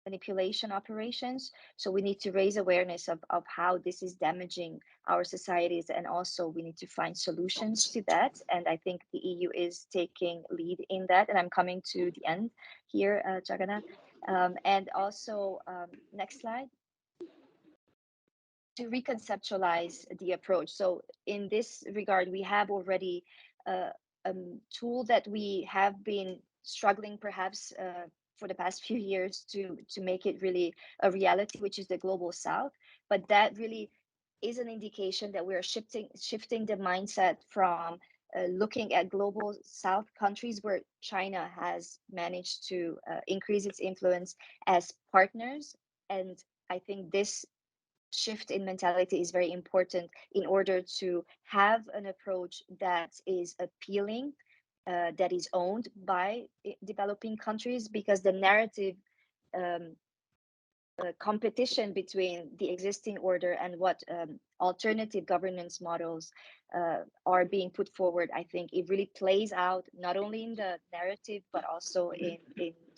manipulation operations. So we need to raise awareness of how this is damaging our societies, and also we need to find solutions to that. And I think the EU is taking lead in that. And I'm coming to the end here, Jagannath. And also, next slide. To reconceptualize the approach. So in this regard, we have already a tool that we have been struggling perhaps for the past few years to make it really a reality, which is the Global South. But that really is an indication that we're shifting the mindset from looking at Global South countries where China has managed to increase its influence as partners. And I think this shift in mentality is very important in order to have an approach that is appealing, that is owned by developing countries, because the narrative competition between the existing order and what alternative governance models are being put forward, I think it really plays out not only in the narrative, but also in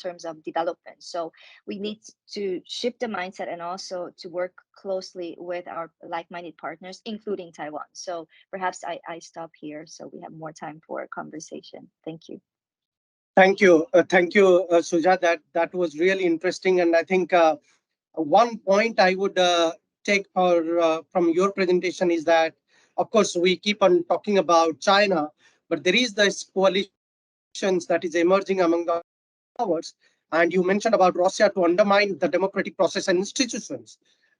terms of development. So we need to shift the mindset and also to work closely with our like-minded partners, including Taiwan. So perhaps I stop here so we have more time for conversation. Thank you. Thank you. Suja. That was really interesting. And I think one point I would take from your presentation is that, of course, we keep on talking about China, but there is this coalitions that is emerging among the powers. And you mentioned about Russia to undermine the democratic process and institutions.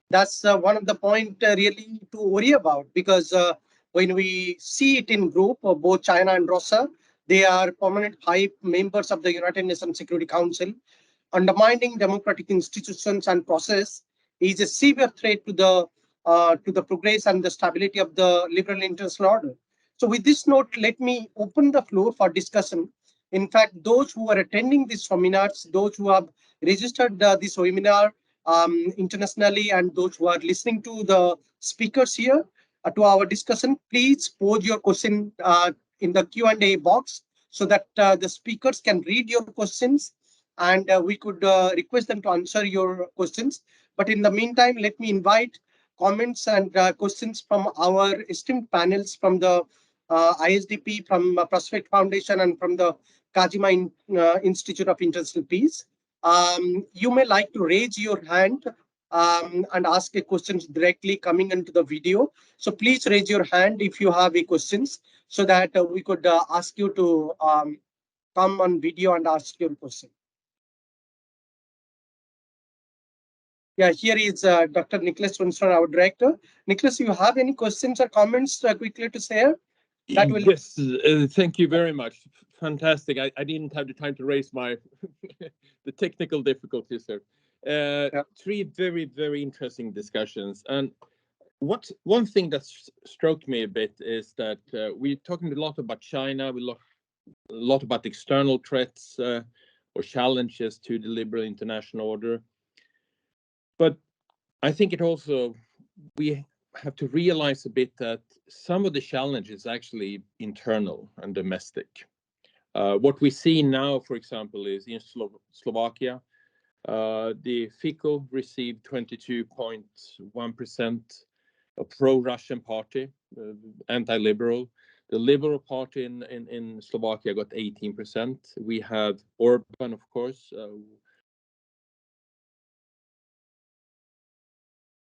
That's one of the point really to worry about, because when we see it in group of both China and Russia, they are permanent high members of the United Nations Security Council. Undermining democratic institutions and process is a severe threat to the progress and the stability of the liberal international order. So with this note, let me open the floor for discussion. In fact, those who are attending these seminars, those who have registered this webinar internationally, and those who are listening to the speakers here to our discussion, please pose your question in the Q&A box so that the speakers can read your questions, and we could request them to answer your questions. But in the meantime, let me invite comments and questions from our esteemed panels from the ISDP, from Prospect Foundation, and from the Kajima Institute of International Peace. You may like to raise your hand and ask a question directly coming into the video. So please raise your hand if you have a questions, so that we could ask you to come on video and ask your question. Yeah, here is Dr. Nicholas Winston, our director. Nicholas, you have any questions or comments quickly to share? That will... Yes, thank you very much. Fantastic. I didn't have the time to raise my the technical difficulties here. Yeah. Three very, very interesting discussions. And one thing that struck me a bit is that we're talking a lot about China, we a lot about external threats or challenges to the liberal international order. But I think it also, we have to realize a bit that some of the challenges actually internal and domestic. What we see now, for example, is in Slovakia, the FICO received 22.1% a pro-Russian party, anti-liberal. The Liberal Party in Slovakia got 18%. We have Orban, of course,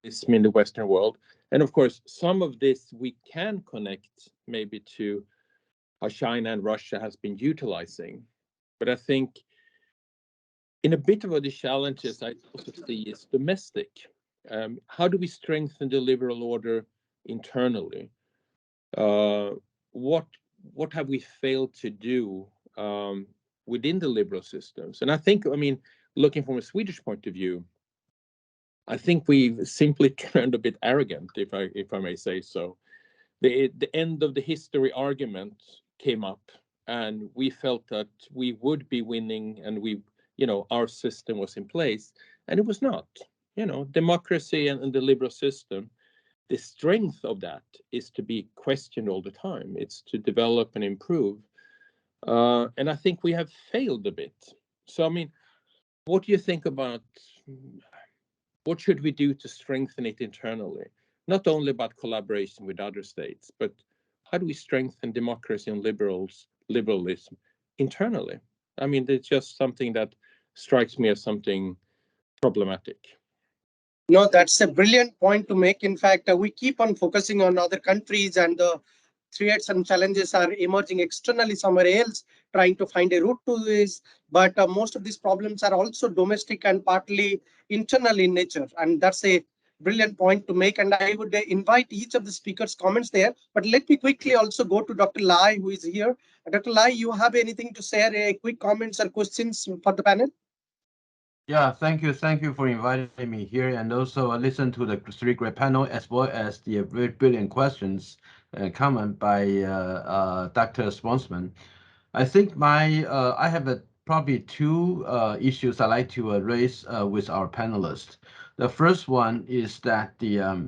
in the Western world. And of course, some of this we can connect maybe to how China and Russia has been utilizing. But I think in a bit of the challenges I also see is domestic. How do we strengthen the liberal order internally? What have we failed to do within the liberal systems? And I think, I mean, looking from a Swedish point of view, I think we've simply turned a bit arrogant, if I may say so. The end of the history argument came up, and we felt that we would be winning, and our system was in place, and it was not. Democracy and the liberal system, the strength of that is to be questioned all the time. It's to develop and improve. And I think we have failed a bit. So, I mean, what do you think about what should we do to strengthen it internally? Not only about collaboration with other states, but how do we strengthen democracy and liberalism internally? I mean, it's just something that strikes me as something problematic. No, that's a brilliant point to make. In fact, we keep on focusing on other countries, and the threats and challenges are emerging externally somewhere else, trying to find a route to this. But most of these problems are also domestic and partly internal in nature. And that's a brilliant point to make. And I would invite each of the speakers' comments there. But let me quickly also go to Dr. Lai, who is here. Dr. Lai, you have anything to share, quick comments or questions for the panel? Yeah, thank you. Thank you for inviting me here, and also listen to the three great panel as well as the very brilliant questions and comment by Dr. Sponsman. I think I have probably two issues I'd like to raise with our panelists. The first one is that for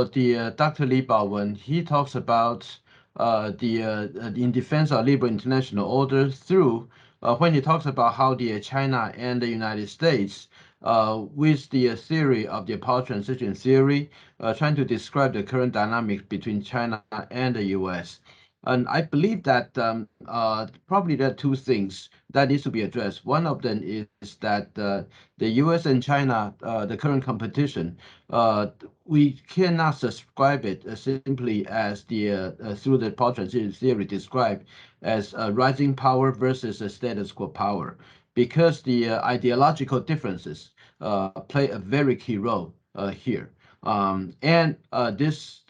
the Dr. Li Bao, when he talks about in defense of liberal international order through when he talks about how the China and the United States, with the theory of the power transition theory, trying to describe the current dynamics between China and the U.S. And I believe that probably there are two things that needs to be addressed. One of them is that the U.S. and China, the current competition, we cannot subscribe it simply as through the power transition theory described as rising power versus a status quo power, because the ideological differences play a very key role here. And this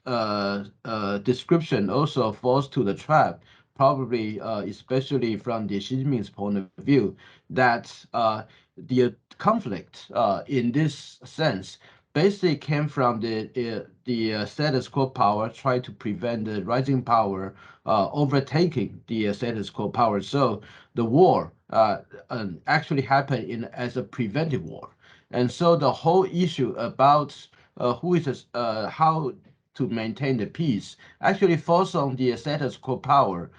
description also falls to the trap, probably especially from the Xi Jinping's point of view, that the conflict in this sense basically came from the status quo power, try to prevent the rising power overtaking the status quo power. So the war actually happened as a preventive war. And so the whole issue about how to maintain the peace actually falls on the status quo power,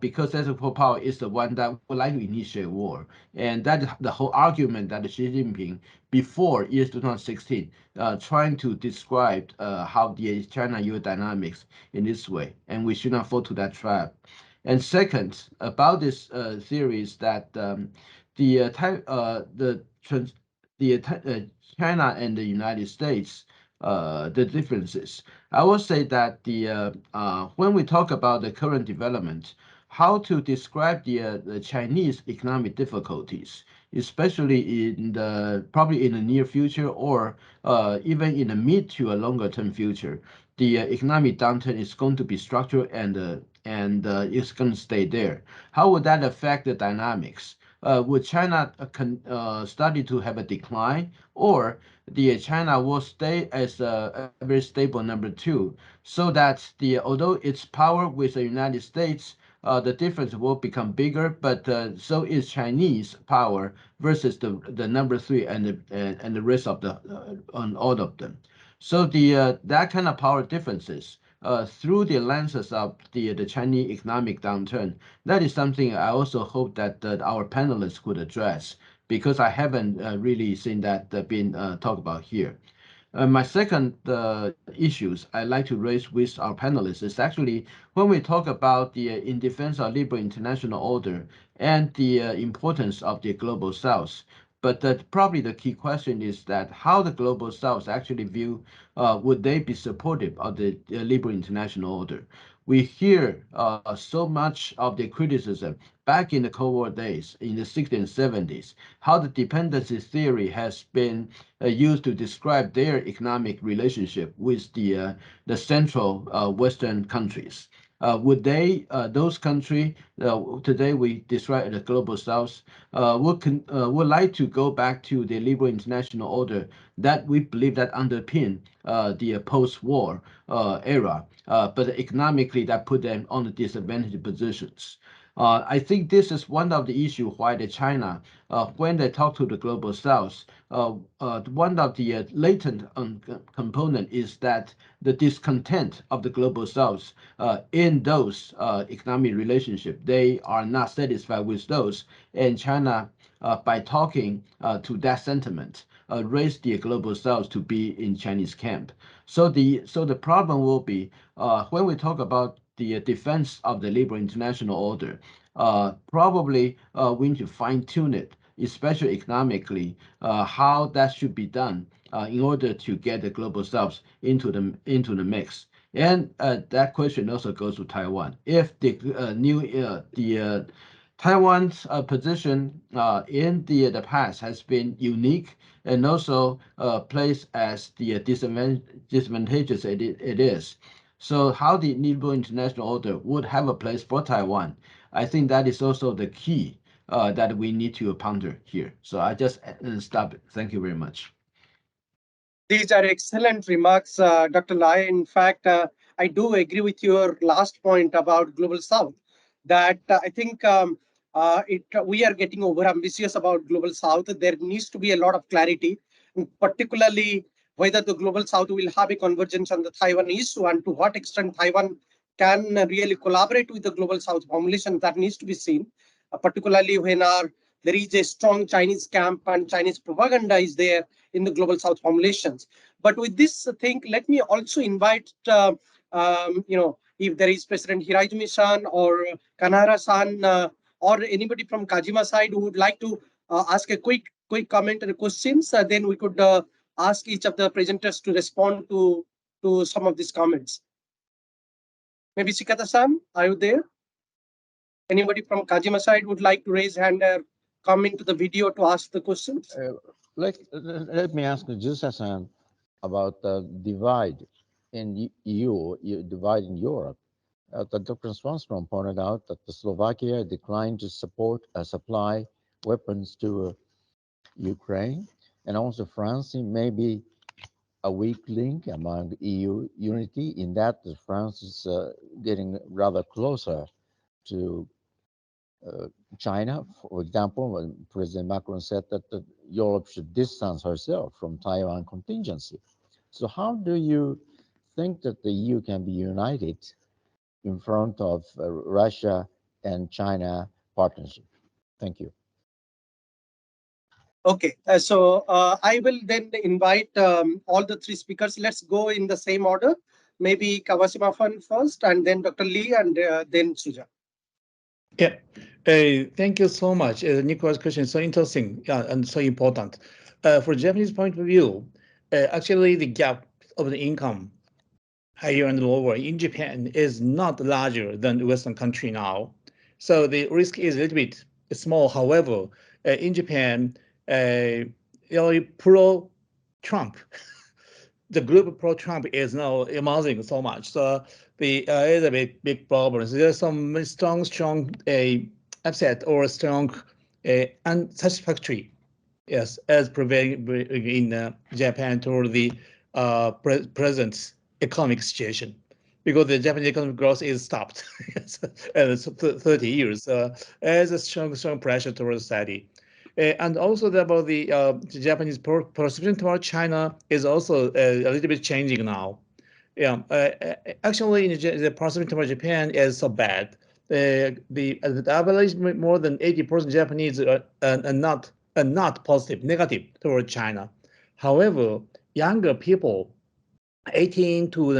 because status quo power is the one that would like to initiate war. And that is the whole argument that Xi Jinping, before year 2016, trying to describe how the China-US dynamics in this way. And we should not fall to that trap. And second, about this theories that China and the United States, the differences. I will say that when we talk about the current development, how to describe the Chinese economic difficulties, especially probably in the near future or even in the mid to a longer term future, the economic downturn is going to be structural and it's going to stay there. How would that affect the dynamics? Would China study to have a decline, or the China will stay as a very stable number two, so that although its power with the United States, the difference will become bigger, but so is Chinese power versus the number three and the rest of on all of them. So that kind of power differences through the lenses of the Chinese economic downturn, that is something I also hope that our panelists could address, because I haven't really seen that being talked about here. My second issues I'd like to raise with our panelists is actually when we talk about the in defense of liberal international order and the importance of the global south. But probably the key question is that how the global south actually view, would they be supportive of the liberal international order? We hear so much of the criticism back in the Cold War days, in the 60s and 70s, how the dependency theory has been used to describe their economic relationship with the central Western countries. Would they, those countries, today we describe the global south, would like to go back to the liberal international order that we believe that underpin the post-war era, but economically that put them on the disadvantaged positions. I think this is one of the issues why the China, when they talk to the global south, one of the latent component is that the discontent of the global south in those economic relationship, they are not satisfied with those, and China, by talking to that sentiment, raised the global south to be in Chinese camp. So the problem will be when we talk about the defense of the liberal international order, probably we need to fine tune it, especially economically, how that should be done in order to get the global south into the mix. And that question also goes to Taiwan. If the Taiwan's position in the past has been unique and also placed as the disadvantageous it is. So how the liberal international order would have a place for Taiwan, I think that is also the key that we need to ponder here. So I just stop it. Thank you very much. These are excellent remarks, Dr. Lai. In fact, I do agree with your last point about Global South, that I think we are getting over ambitious about Global South. There needs to be a lot of clarity, particularly whether the Global South will have a convergence on the Taiwan issue and to what extent Taiwan can really collaborate with the Global South formulation. That needs to be seen, particularly when there is a strong Chinese camp and Chinese propaganda is there in the Global South formulations. But with this thing, let me also invite, if there is President Hiraizumi-san or Kanahara-san or anybody from Kajima side who would like to ask a quick comment and questions, then we could ask each of the presenters to respond to some of these comments. Maybe Shikata-san, are you there? Anybody from Kajima side would like to raise hand or come into the video to ask the questions? Let me ask Jusa-san about the divide in EU, divide in Europe. Dr. Swanstrom pointed out that the Slovakia declined to supply weapons to Ukraine, and also France may be a weak link among EU unity in that France is getting rather closer to China. For example, when President Macron said that Europe should distance herself from Taiwan contingency. So how do you think that the EU can be united in front of Russia and China partnership? Thank you. Okay, so I will then invite all the three speakers. Let's go in the same order. Maybe Kawashima-san first, and then Dr. Lee, and then Suja. Yeah, thank you so much. Nico's question is so interesting, and so important. For Japanese point of view, actually the gap of the income, higher and lower in Japan, is not larger than the Western country now. So the risk is a little bit small. However, in Japan, pro-Trump, the group pro-Trump is now emerging so much. So the is a big problem. So there's some strong upset or strong unsatisfactory, yes, as prevailing in Japan toward the present economic situation, because the Japanese economic growth is stopped and it's 30 years as a strong pressure towards society. And also about the Japanese perception toward China is also a little bit changing now. Yeah, actually, the perception toward Japan is so bad. The average more than 80% Japanese are not positive, negative toward China. However, younger people, 18 to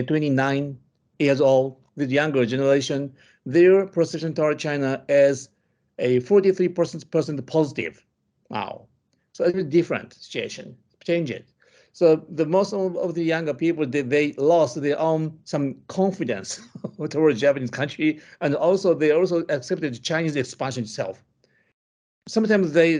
29 years old, the younger generation, their perception toward China as a 43% positive now. So it's a different situation, change it. So the most of the younger people, they lost their own some confidence towards Japanese country, and also they also accepted Chinese expansion itself. Sometimes they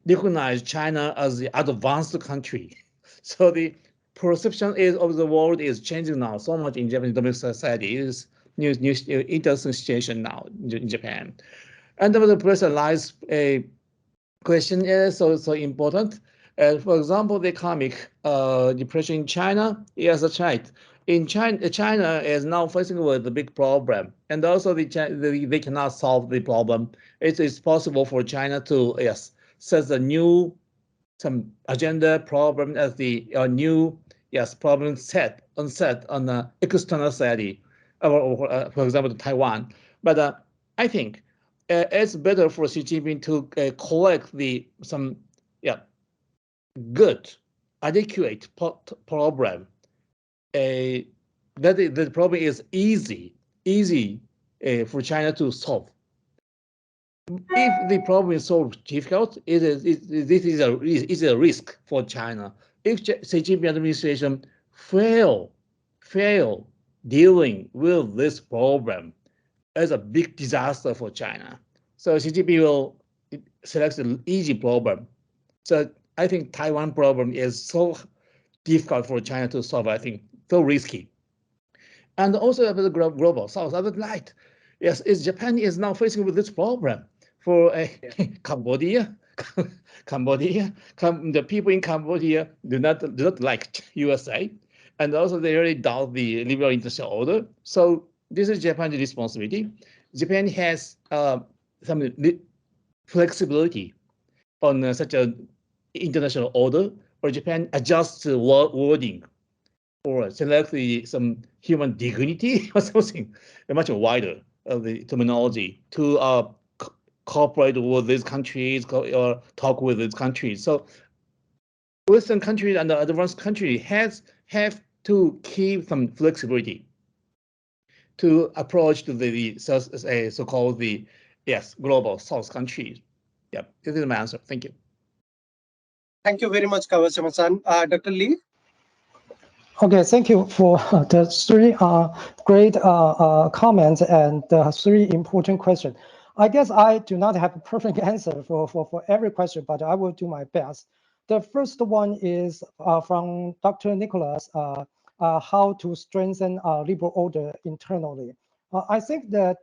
recognize China as the advanced country. So the perception of the world is changing now so much in Japanese domestic society. It is new interesting situation now in Japan. And the personalized question is so important. For example, the economic depression in China, yes, that's right. In China, China is now facing with a big problem, and also they cannot solve the problem. It is possible for China to set a new some agenda problem as the new problem set on the external society, for example, Taiwan. But I think it's better for Xi Jinping to collect some good, adequate problem. That the problem is easy for China to solve. If the problem is so difficult, this is a risk for China. If Xi Jinping administration fail dealing with this problem, it's a big disaster for China. So Xi Jinping will select an easy problem. So I think Taiwan problem is so difficult for China to solve. I think so risky. And also the global south, I would like, yes, Japan is now facing with this problem for Cambodia. The people in Cambodia do not like USA, and also they really doubt the liberal international order. So this is Japan's responsibility. Japan has some flexibility on such an international order, or Japan adjusts wording or select some human dignity or something much wider of the terminology to cooperate with these countries or talk with these countries. So Western countries and the advanced countries have to keep some flexibility to approach to the so-called global South countries. Yeah, this is my answer. Thank you. Thank you very much, Kawashima-san. Dr. Lee? Okay, thank you for the three great comments and three important questions. I guess I do not have a perfect answer for every question, but I will do my best. The first one is from Dr. Nicholas, how to strengthen liberal order internally. I think that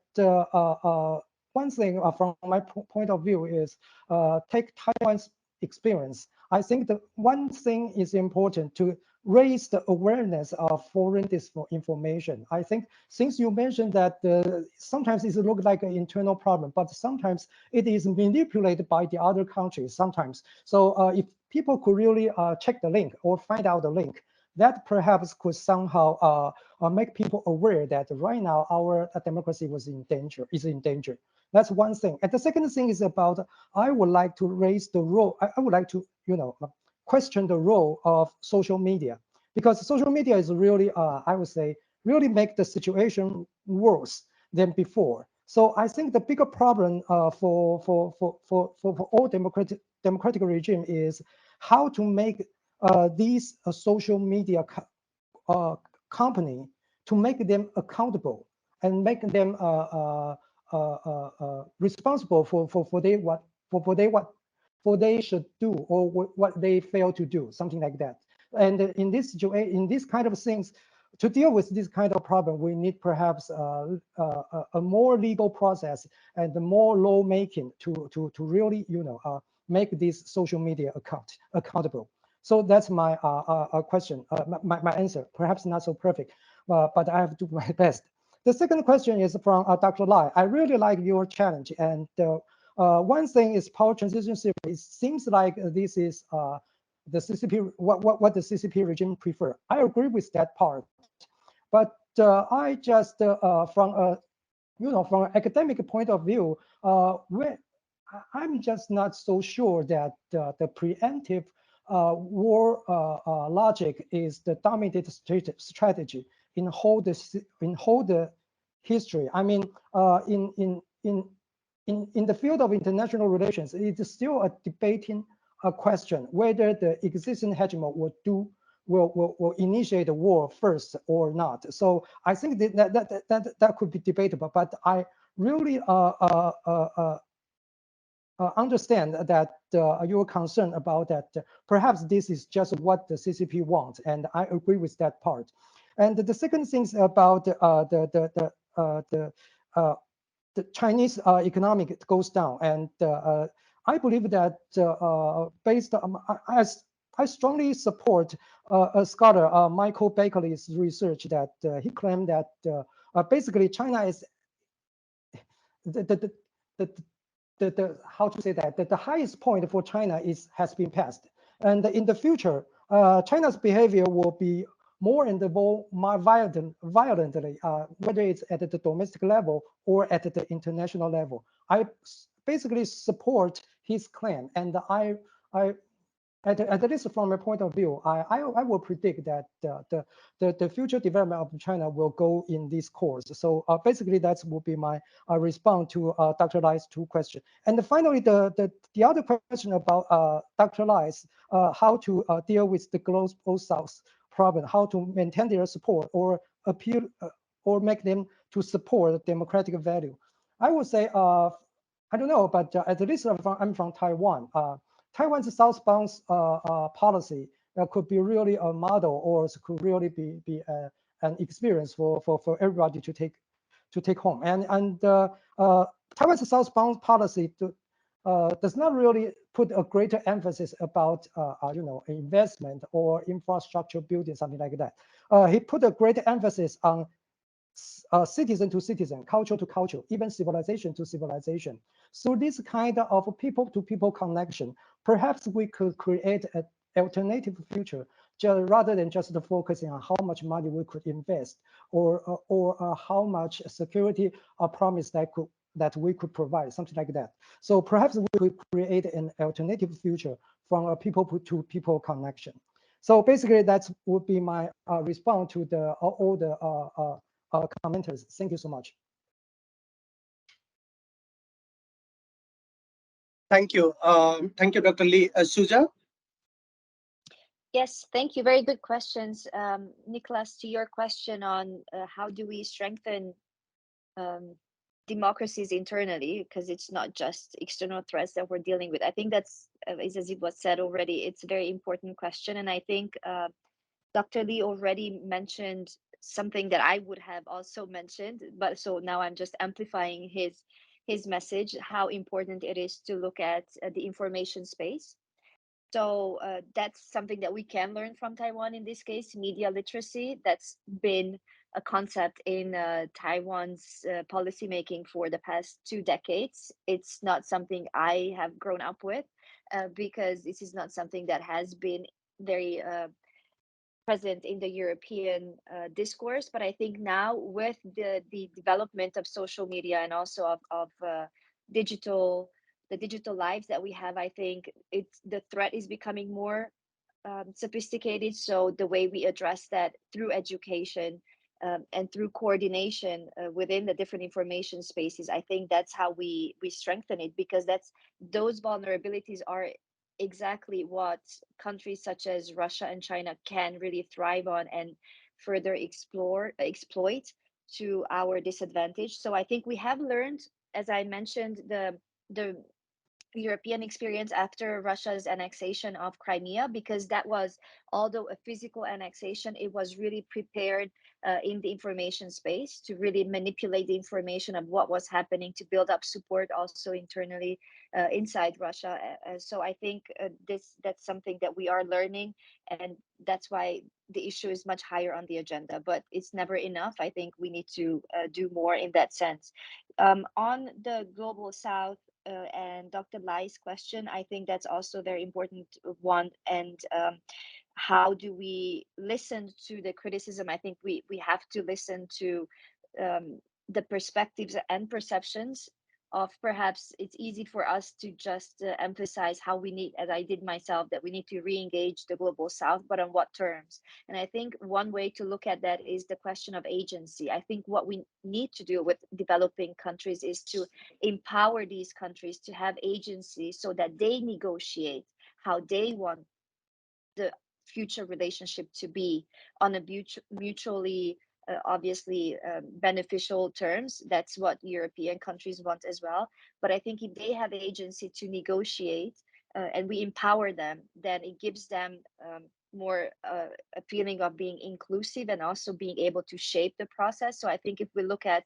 one thing from my point of view is take Taiwan's experience. I think the one thing is important to raise the awareness of foreign disinformation. I think since you mentioned that sometimes it looks like an internal problem, but sometimes it is manipulated by the other countries sometimes. So if people could really check the link or find out the link, that perhaps could somehow make people aware that right now our democracy is in danger. That's one thing. And the second thing is about, I would like to raise the role, I would like to, question the role of social media, because social media is really, I would say, really make the situation worse than before. So I think the bigger problem for all democratic regime is how to make these social media company to make them accountable and make them responsible for what they should do or what they fail to do, something like that. And in this situation, in this kind of things, to deal with this kind of problem, we need perhaps a more legal process and more law making to really, make this social media accountable. So that's my question, my answer. Perhaps not so perfect, but I have to do my best. The second question is from Dr. Lai. I really like your challenge, and one thing is power transition theory. It seems like this is the CCP, what the CCP regime prefer. I agree with that part, but I just from an academic point of view, I'm just not so sure that the preemptive war logic is the dominant strategy in whole the history. I mean, in the field of international relations, it is still a debating question whether the existing hegemon will initiate the war first or not. So I think that could be debatable, but I really understand that you're concerned about that. Perhaps this is just what the CCP wants, and I agree with that part. And the second thing is about the Chinese economic goes down, and I believe that based on I strongly support a scholar, Michael Bakerley's research that he claimed that basically China is the how to say that the highest point for China has been passed, and in the future, China's behavior will be more and more violently, whether it's at the domestic level or at the international level. I basically support his claim, and I at least from a point of view, I will predict that the future development of China will go in this course. So basically, that will be my response to Dr. Lai's two questions. And finally, the other question about Dr. Lai's how to deal with the global South problem, how to maintain their support or appeal or make them to support democratic value. I would say, I don't know, but at least I'm from Taiwan. Taiwan's southbound policy could be really a model, or could really be an experience for everybody to take home. And Taiwan's southbound policy does not really put a greater emphasis about investment or infrastructure building, something like that. He put a greater emphasis on citizen to citizen, culture to culture, even civilization to civilization. So this kind of people to people connection, perhaps we could create an alternative future rather than just focusing on how much money we could invest or how much security or promise that we could provide, something like that. So perhaps we could create an alternative future from a people to people connection. So basically, that would be my response to all the commenters. Thank you so much. Thank you. Thank you, Dr. Lee. Suja? Yes, thank you. Very good questions. Nicholas, to your question on how do we strengthen democracies internally, because it's not just external threats that we're dealing with. I think that's, as it was said already, it's a very important question. And I think Dr. Lee already mentioned something that I would have also mentioned, but so now I'm just amplifying his message, how important it is to look at the information space. So that's something that we can learn from Taiwan in this case, media literacy. That's been a concept in Taiwan's policymaking for the past 2 decades. It's not something I have grown up with because this is not something that has been very present in the European discourse. But I think now with the development of social media and also of digital lives that we have, I think the threat is becoming more sophisticated. So the way we address that through education and through coordination within the different information spaces, I think that's how we strengthen it, because those vulnerabilities are exactly what countries such as Russia and China can really thrive on and further exploit to our disadvantage. So I think we have learned, as I mentioned, the European experience after Russia's annexation of Crimea, because that was, although a physical annexation, it was really prepared in the information space to really manipulate the information of what was happening to build up support also internally inside Russia. So I think that's something that we are learning, and that's why the issue is much higher on the agenda, but it's never enough. I think we need to do more in that sense. On the global South, and Dr. Lai's question, I think that's also a very important one. And how do we listen to the criticism? I think we have to listen to the perspectives and perceptions of perhaps it's easy for us to just emphasize how we need, as I did myself, that we need to re-engage the global south, but on what terms? And I think one way to look at that is the question of agency. I think what we need to do with developing countries is to empower these countries to have agency so that they negotiate how they want the future relationship to be on a mutually obviously beneficial terms. That's what European countries want as well. But I think if they have agency to negotiate and we empower them, then it gives them more a feeling of being inclusive and also being able to shape the process. So I think if we look at,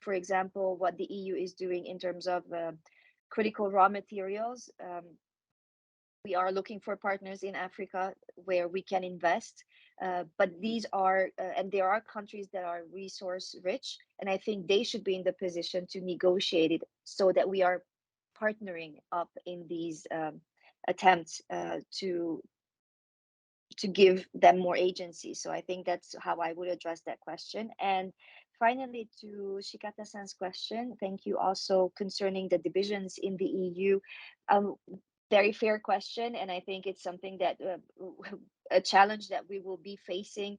for example, what the EU is doing in terms of critical raw materials, we are looking for partners in Africa where we can invest. But these are, and there are countries that are resource rich, and I think they should be in the position to negotiate it so that we are partnering up in these attempts to give them more agency. So I think that's how I would address that question. And finally, to Shikata-san's question, thank you also concerning the divisions in the EU. Very fair question, and I think it's something that a challenge that we will be facing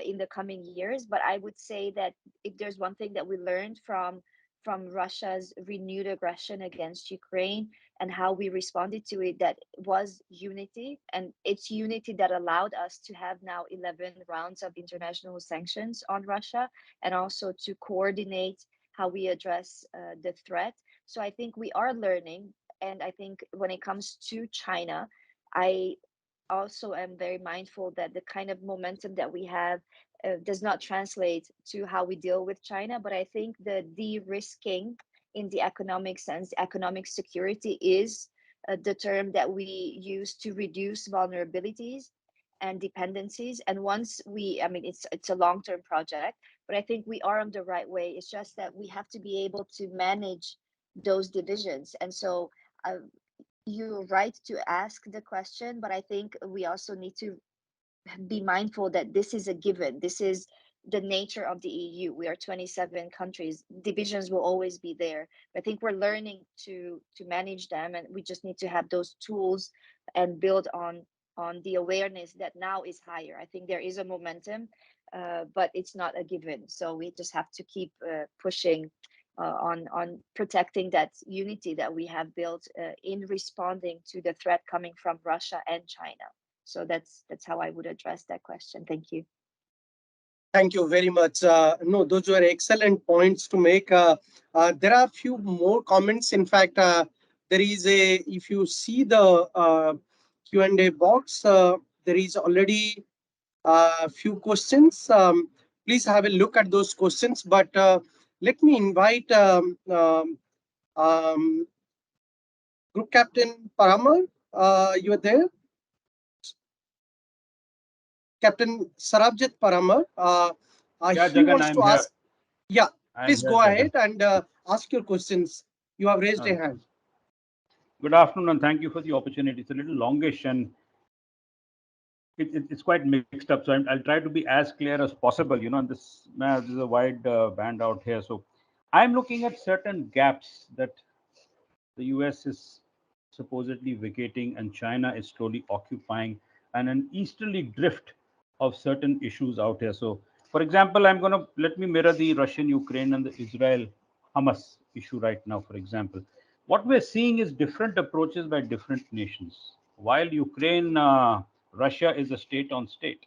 in the coming years. But I would say that if there's one thing that we learned from Russia's renewed aggression against Ukraine and how we responded to it, that was unity, and it's unity that allowed us to have now 11 rounds of international sanctions on Russia, and also to coordinate how we address the threat. So I think we are learning. And I think when it comes to China, I also am very mindful that the kind of momentum that we have does not translate to how we deal with China. But I think the de-risking in the economic sense, economic security is the term that we use to reduce vulnerabilities and dependencies. And once we, I mean, it's a long-term project, but I think we are on the right way. It's just that we have to be able to manage those divisions. And so you're right to ask the question, but I think we also need to be mindful that this is a given. This is the nature of the EU. We are 27 countries. Divisions will always be there. I think we're learning to manage them, and we just need to have those tools and build on the awareness that now is higher. I think there is a momentum, but it's not a given. So we just have to keep pushing on protecting that unity that we have built in responding to the threat coming from Russia and China. So that's how I would address that question. Thank you. Thank you very much. No, those were excellent points to make. There are a few more comments. In fact, there is if you see the Q&A box, there is already a few questions. Please have a look at those questions. But let me invite Group Captain Paramar. You are there? Captain Sarabjit Paramar. Yeah, He Jagan, wants I'm to here. ask. Yeah, I'm please here, go Jagan. ahead and ask your questions. You have raised a hand. Good afternoon, and thank you for the opportunity. It's a little longish and it's quite mixed up. So I'll try to be as clear as possible. You know, this is a wide band out here. So I'm looking at certain gaps that the US is supposedly vacating and China is slowly occupying, and an easterly drift of certain issues out here. So, for example, let me mirror the Russian-Ukraine and the Israel-Hamas issue right now, for example. What we're seeing is different approaches by different nations. While Ukraine, Russia is a state on state,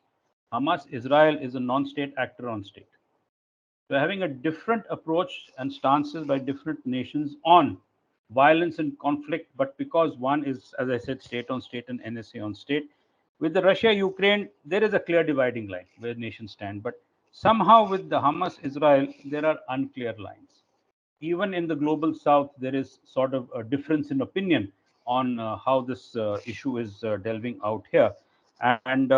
Hamas, Israel is a non-state actor on state. We're having a different approach and stances by different nations on violence and conflict, but because one is, as I said, state on state and NSA on state, with the Russia-Ukraine, there is a clear dividing line where nations stand. But somehow with the Hamas-Israel, there are unclear lines. Even in the global south, there is sort of a difference in opinion on how this issue is delving out here. And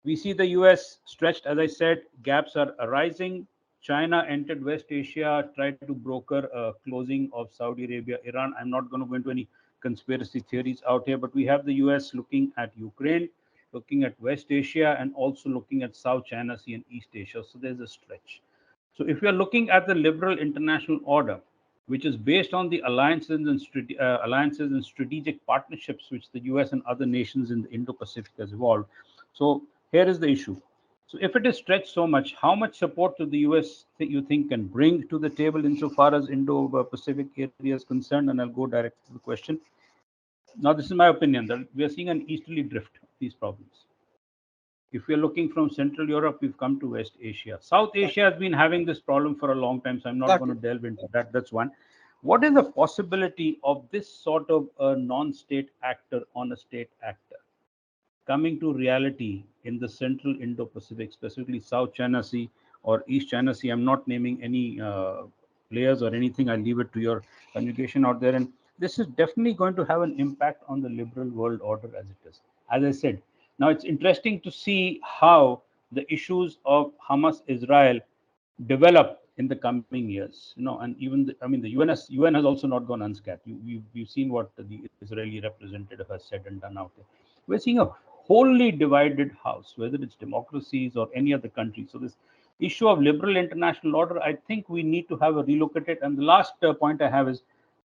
we see the US stretched, as I said, gaps are arising. China entered West Asia, tried to broker a closing of Saudi Arabia, Iran. I'm not going to go into any conspiracy theories out here, but we have the US looking at Ukraine, looking at West Asia, and also looking at South China Sea and East Asia. So there's a stretch. So if we are looking at the liberal international order, which is based on the alliances and strategic partnerships which the US and other nations in the Indo-Pacific has evolved. So here is the issue. So if it is stretched so much, how much support to the US you think can bring to the table insofar as Indo-Pacific area is concerned? And I'll go direct to the question. Now, this is my opinion that we are seeing an easterly drift of these problems. If we're looking from Central Europe, we've come to West Asia. South Asia has been having this problem for a long time, so I'm not going to delve into that. That's one. What is the possibility of this sort of a non-state actor on a state actor coming to reality in the Central Indo-Pacific, specifically South China Sea or East China Sea? I'm not naming any players or anything. I'll leave it to your conjugation out there. And this is definitely going to have an impact on the liberal world order as it is. As I said, now it's interesting to see how the issues of Hamas-Israel develop in the coming years. And even the UN has also not gone unscathed. We've seen what the Israeli representative has said and done out there. We're seeing a wholly divided house, whether it's democracies or any other country. So this issue of liberal international order, I think we need to have a relook at it. And the last point I have is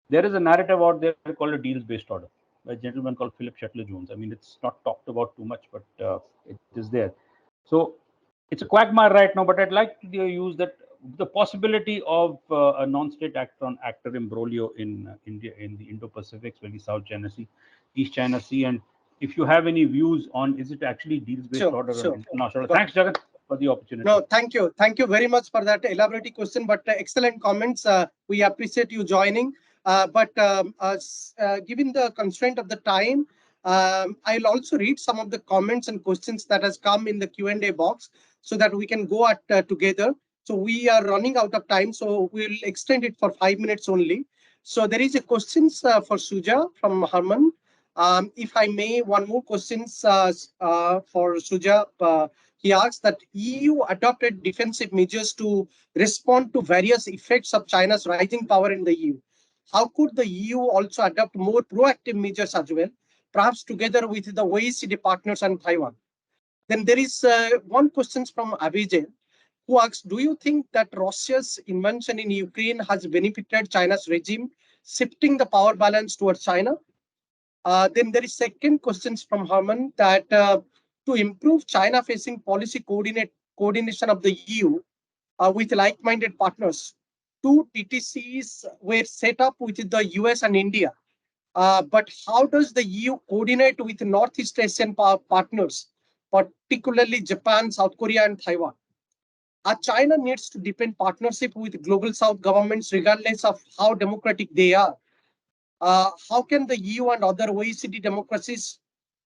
there is a narrative out there called a deals-based order by a gentleman called Philip Shetler Jones. I mean, it's not talked about too much, but it is there. So it's a quagmire right now, but I'd like to use that the possibility of a non-state actor imbroglio in India, in the Indo-Pacific, especially South China Sea, East China Sea, and if you have any views on is it actually deals-based order or international? Thanks, Jagan, for the opportunity. No, thank you. Thank you very much for that elaborate question, but excellent comments. We appreciate you joining. Given the constraint of the time, I'll also read some of the comments and questions that has come in the Q&A box so that we can go at together. So we are running out of time, so we'll extend it for 5 minutes only. So there is a question for Suja from Harman. If I may, one more question for Suja. He asks that EU adopted defensive measures to respond to various effects of China's rising power in the EU. How could the EU also adopt more proactive measures as well, perhaps together with the OECD partners and Taiwan? Then there is one question from Abhijay, who asks, do you think that Russia's invention in Ukraine has benefited China's regime, shifting the power balance towards China? Then there is second questions from Harman that to improve China-facing policy coordination of the EU with like-minded partners, 2 TTCs were set up with the US and India. But how does the EU coordinate with Northeast Asian partners, particularly Japan, South Korea, and Taiwan? China needs to deepen partnership with global South governments, regardless of how democratic they are. How can the EU and other OECD democracies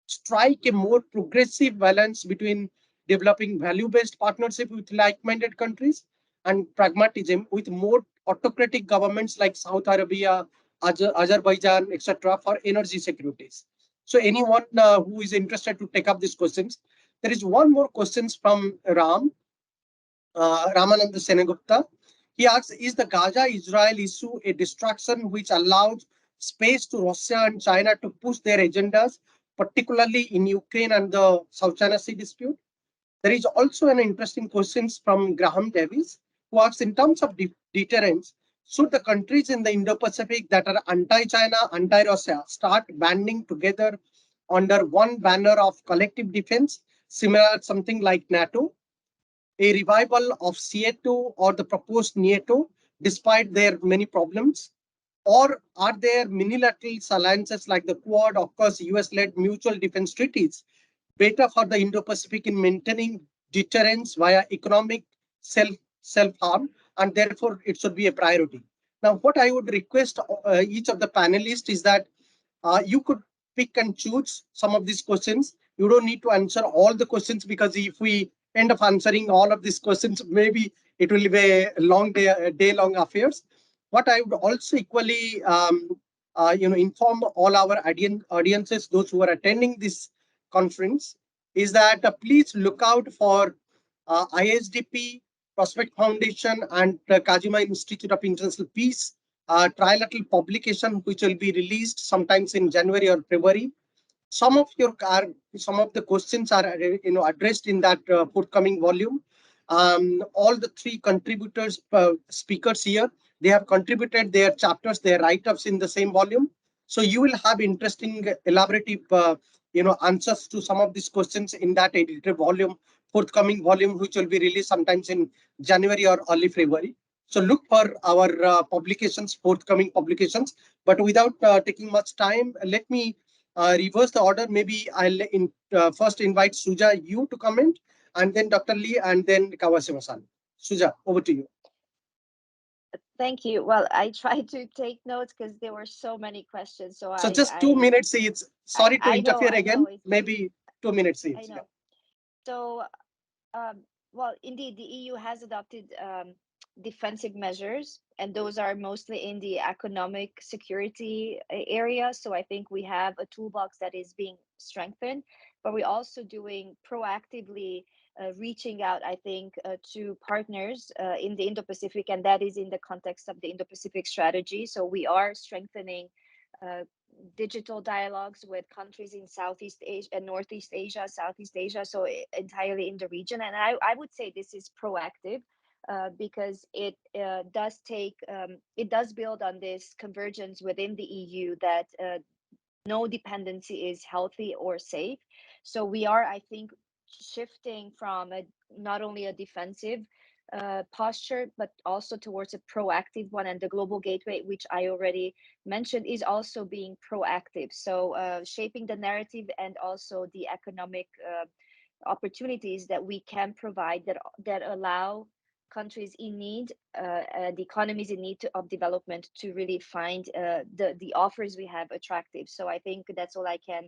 strike a more progressive balance between developing value-based partnership with like-minded countries and pragmatism with more autocratic governments like Saudi Arabia, Azerbaijan, etc., for energy securities? So anyone who is interested to take up these questions. There is one more question from Ramanand Senegupta. He asks, is the Gaza-Israel issue a distraction which allows space to Russia and China to push their agendas, particularly in Ukraine and the South China Sea dispute? There is also an interesting question from Graham Davis, who asks, in terms of deterrence, should the countries in the Indo-Pacific that are anti-China, anti-Russia start banding together under one banner of collective defense, similar to something like NATO? A revival of CA2 or the proposed NATO, despite their many problems? Or are there minilateral alliances like the Quad, of course, US-led mutual defense treaties, better for the Indo-Pacific in maintaining deterrence via economic self-harm, and therefore it should be a priority? Now, what I would request each of the panelists is that you could pick and choose some of these questions. You don't need to answer all the questions, because if we end up answering all of these questions, maybe it will be a long day-long affairs. What I would also equally inform all our audiences, those who are attending this conference, is that please look out for ISDP, Prospect Foundation, and Kajima Institute of International Peace trilateral publication, which will be released sometimes in January or February. Some of the questions are addressed in that forthcoming volume. All the 3 contributors, speakers here, They have contributed their chapters, their write-ups in the same volume. So you will have interesting, elaborative, answers to some of these questions in that edited volume, forthcoming volume, which will be released sometimes in January or early February. So look for our publications, forthcoming publications. But without taking much time, let me reverse the order. Maybe I'll first invite Suja, you to comment, and then Dr. Lee, and then Kawashima-san. Suja, over to you. Thank you. Well, I tried to take notes because there were so many questions. So just 2 minutes each. Sorry to interfere again. Maybe 2 minutes each. I know. So, well, indeed, the EU has adopted defensive measures, and those are mostly in the economic security area. So I think we have a toolbox that is being strengthened, but we're also doing proactively reaching out, I think, to partners in the Indo-Pacific, and that is in the context of the Indo-Pacific strategy. So we are strengthening digital dialogues with countries in Southeast Asia and Northeast Asia, Southeast Asia, so entirely in the region. And I would say this is proactive because it does build on this convergence within the EU that no dependency is healthy or safe. So we are, I think, shifting from not only a defensive posture, but also towards a proactive one. And the global gateway, which I already mentioned, is also being proactive. So shaping the narrative and also the economic opportunities that we can provide that allow countries in need, the economies in need of development, to really find the offers we have attractive. So I think that's all I can.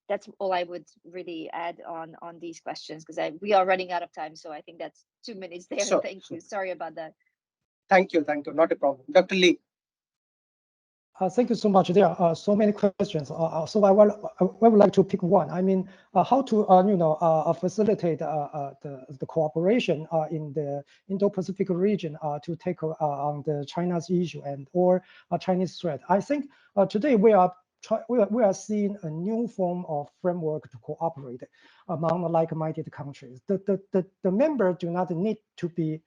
That's all I would really add on these questions, because we are running out of time. So I think that's 2 minutes there. Sure. Thank you. Sorry about that. Thank you. Not a problem. Dr. Lee. Thank you so much. There are so many questions. So I would like to pick one. I mean, how to facilitate the cooperation in the Indo-Pacific region to take on the China's issue or Chinese threat. I think today we are seeing a new form of framework to cooperate among like-minded countries. The members do not need to be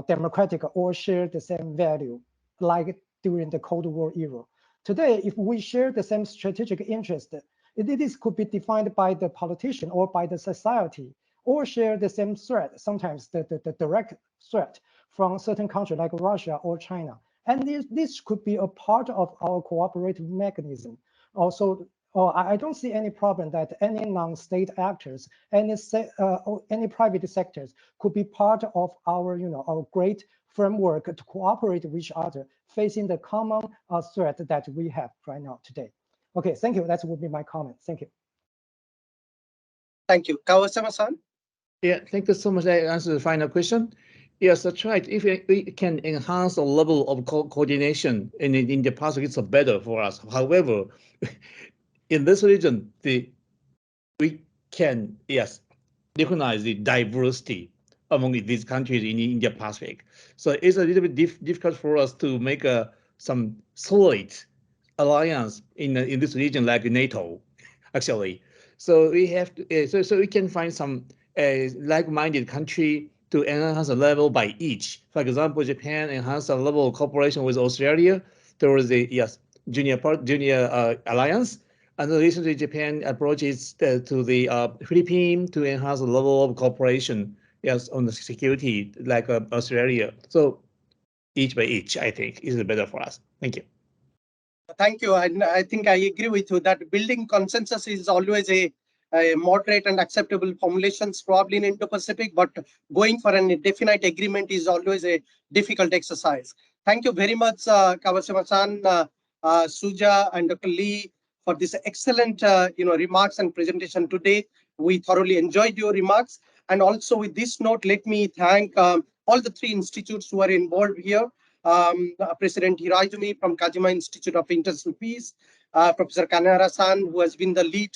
democratic or share the same value like during the Cold War era. Today, if we share the same strategic interest, this could be defined by the politician or by the society, or share the same threat, sometimes the direct threat from certain countries like Russia or China. And this could be a part of our cooperative mechanism. Also, I don't see any problem that any non-state actors, any private sectors could be part of our, our great framework to cooperate with each other, facing the common threat that we have right now today. Okay, thank you. That would be my comment. Thank you. Thank you. Kawashima-san? Yeah, thank you so much. I answered the final question. Yes, that's right. If we can enhance the level of coordination in the Pacific, it's better for us. However, in this region, we can, yes, recognize the diversity among these countries in the Indo-Pacific. So it's a little bit difficult for us to make some solid alliance in this region like NATO, actually. So we have to, so we can find some like-minded country to enhance the level by each. For example, Japan enhanced the level of cooperation with Australia towards the junior alliance. And recently, Japan approaches to the Philippines to enhance the level of cooperation, on the security like Australia. So each by each, I think, is better for us. Thank you. Thank you. And I think I agree with you that building consensus is always a moderate and acceptable formulations probably in Indo-Pacific, but going for an definite agreement is always a difficult exercise. Thank you very much, Kawashima-san, Suja, and Dr. Lee for this excellent remarks and presentation today. We thoroughly enjoyed your remarks. And also with this note, let me thank all the 3 institutes who are involved here. President Hiraizumi from Kajima Institute of International Peace, Professor Kanehara-san, who has been the lead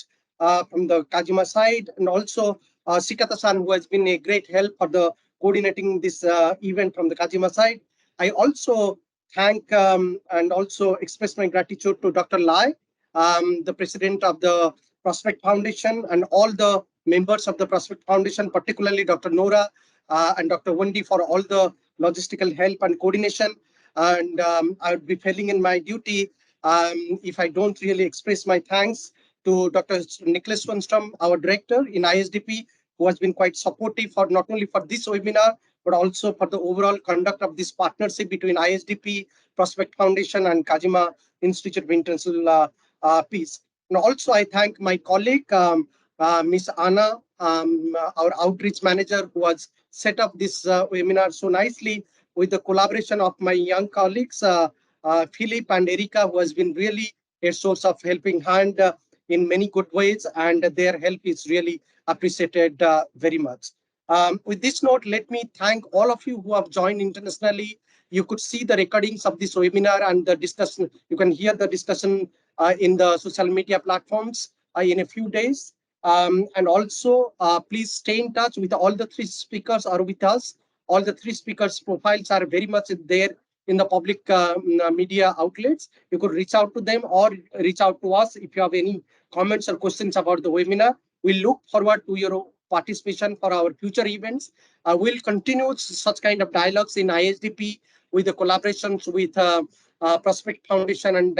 from the Kajima side, and also Sikata-san, who has been a great help for the coordinating this event from the Kajima side. I also thank and also express my gratitude to Dr. Lai, the president of the Prospect Foundation, and all the members of the Prospect Foundation, particularly Dr. Nora and Dr. Wendy, for all the logistical help and coordination. And I would be failing in my duty if I don't really express my thanks to Dr. Nicholas Swanstrom, our director in ISDP, who has been quite supportive for not only for this webinar, but also for the overall conduct of this partnership between ISDP, Prospect Foundation, and Kajima Institute of International Peace. And also, I thank my colleague, Ms. Anna, our outreach manager, who has set up this webinar so nicely with the collaboration of my young colleagues, Philip and Erika, who has been really a source of helping hand in many good ways, and their help is really appreciated very much. With this note, let me thank all of you who have joined internationally. You could see the recordings of this webinar and the discussion. You can hear the discussion in the social media platforms in a few days. And also, please stay in touch with all the three speakers are with us. All the three speakers' profiles are very much there in the public media outlets. You could reach out to them or reach out to us if you have any comments or questions about the webinar. We look forward to your participation for our future events. We'll continue such kind of dialogues in ISDP with the collaborations with Prospect Foundation and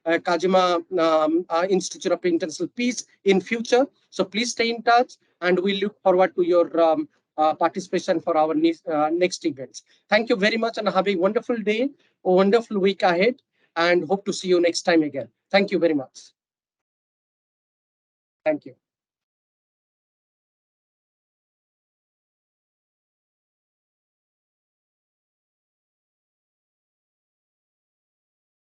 Kajima Institute of International Peace in future. So please stay in touch, and we look forward to your participation for our next events. Thank you very much, and have a wonderful day, a wonderful week ahead, and hope to see you next time again. Thank you very much. Thank you.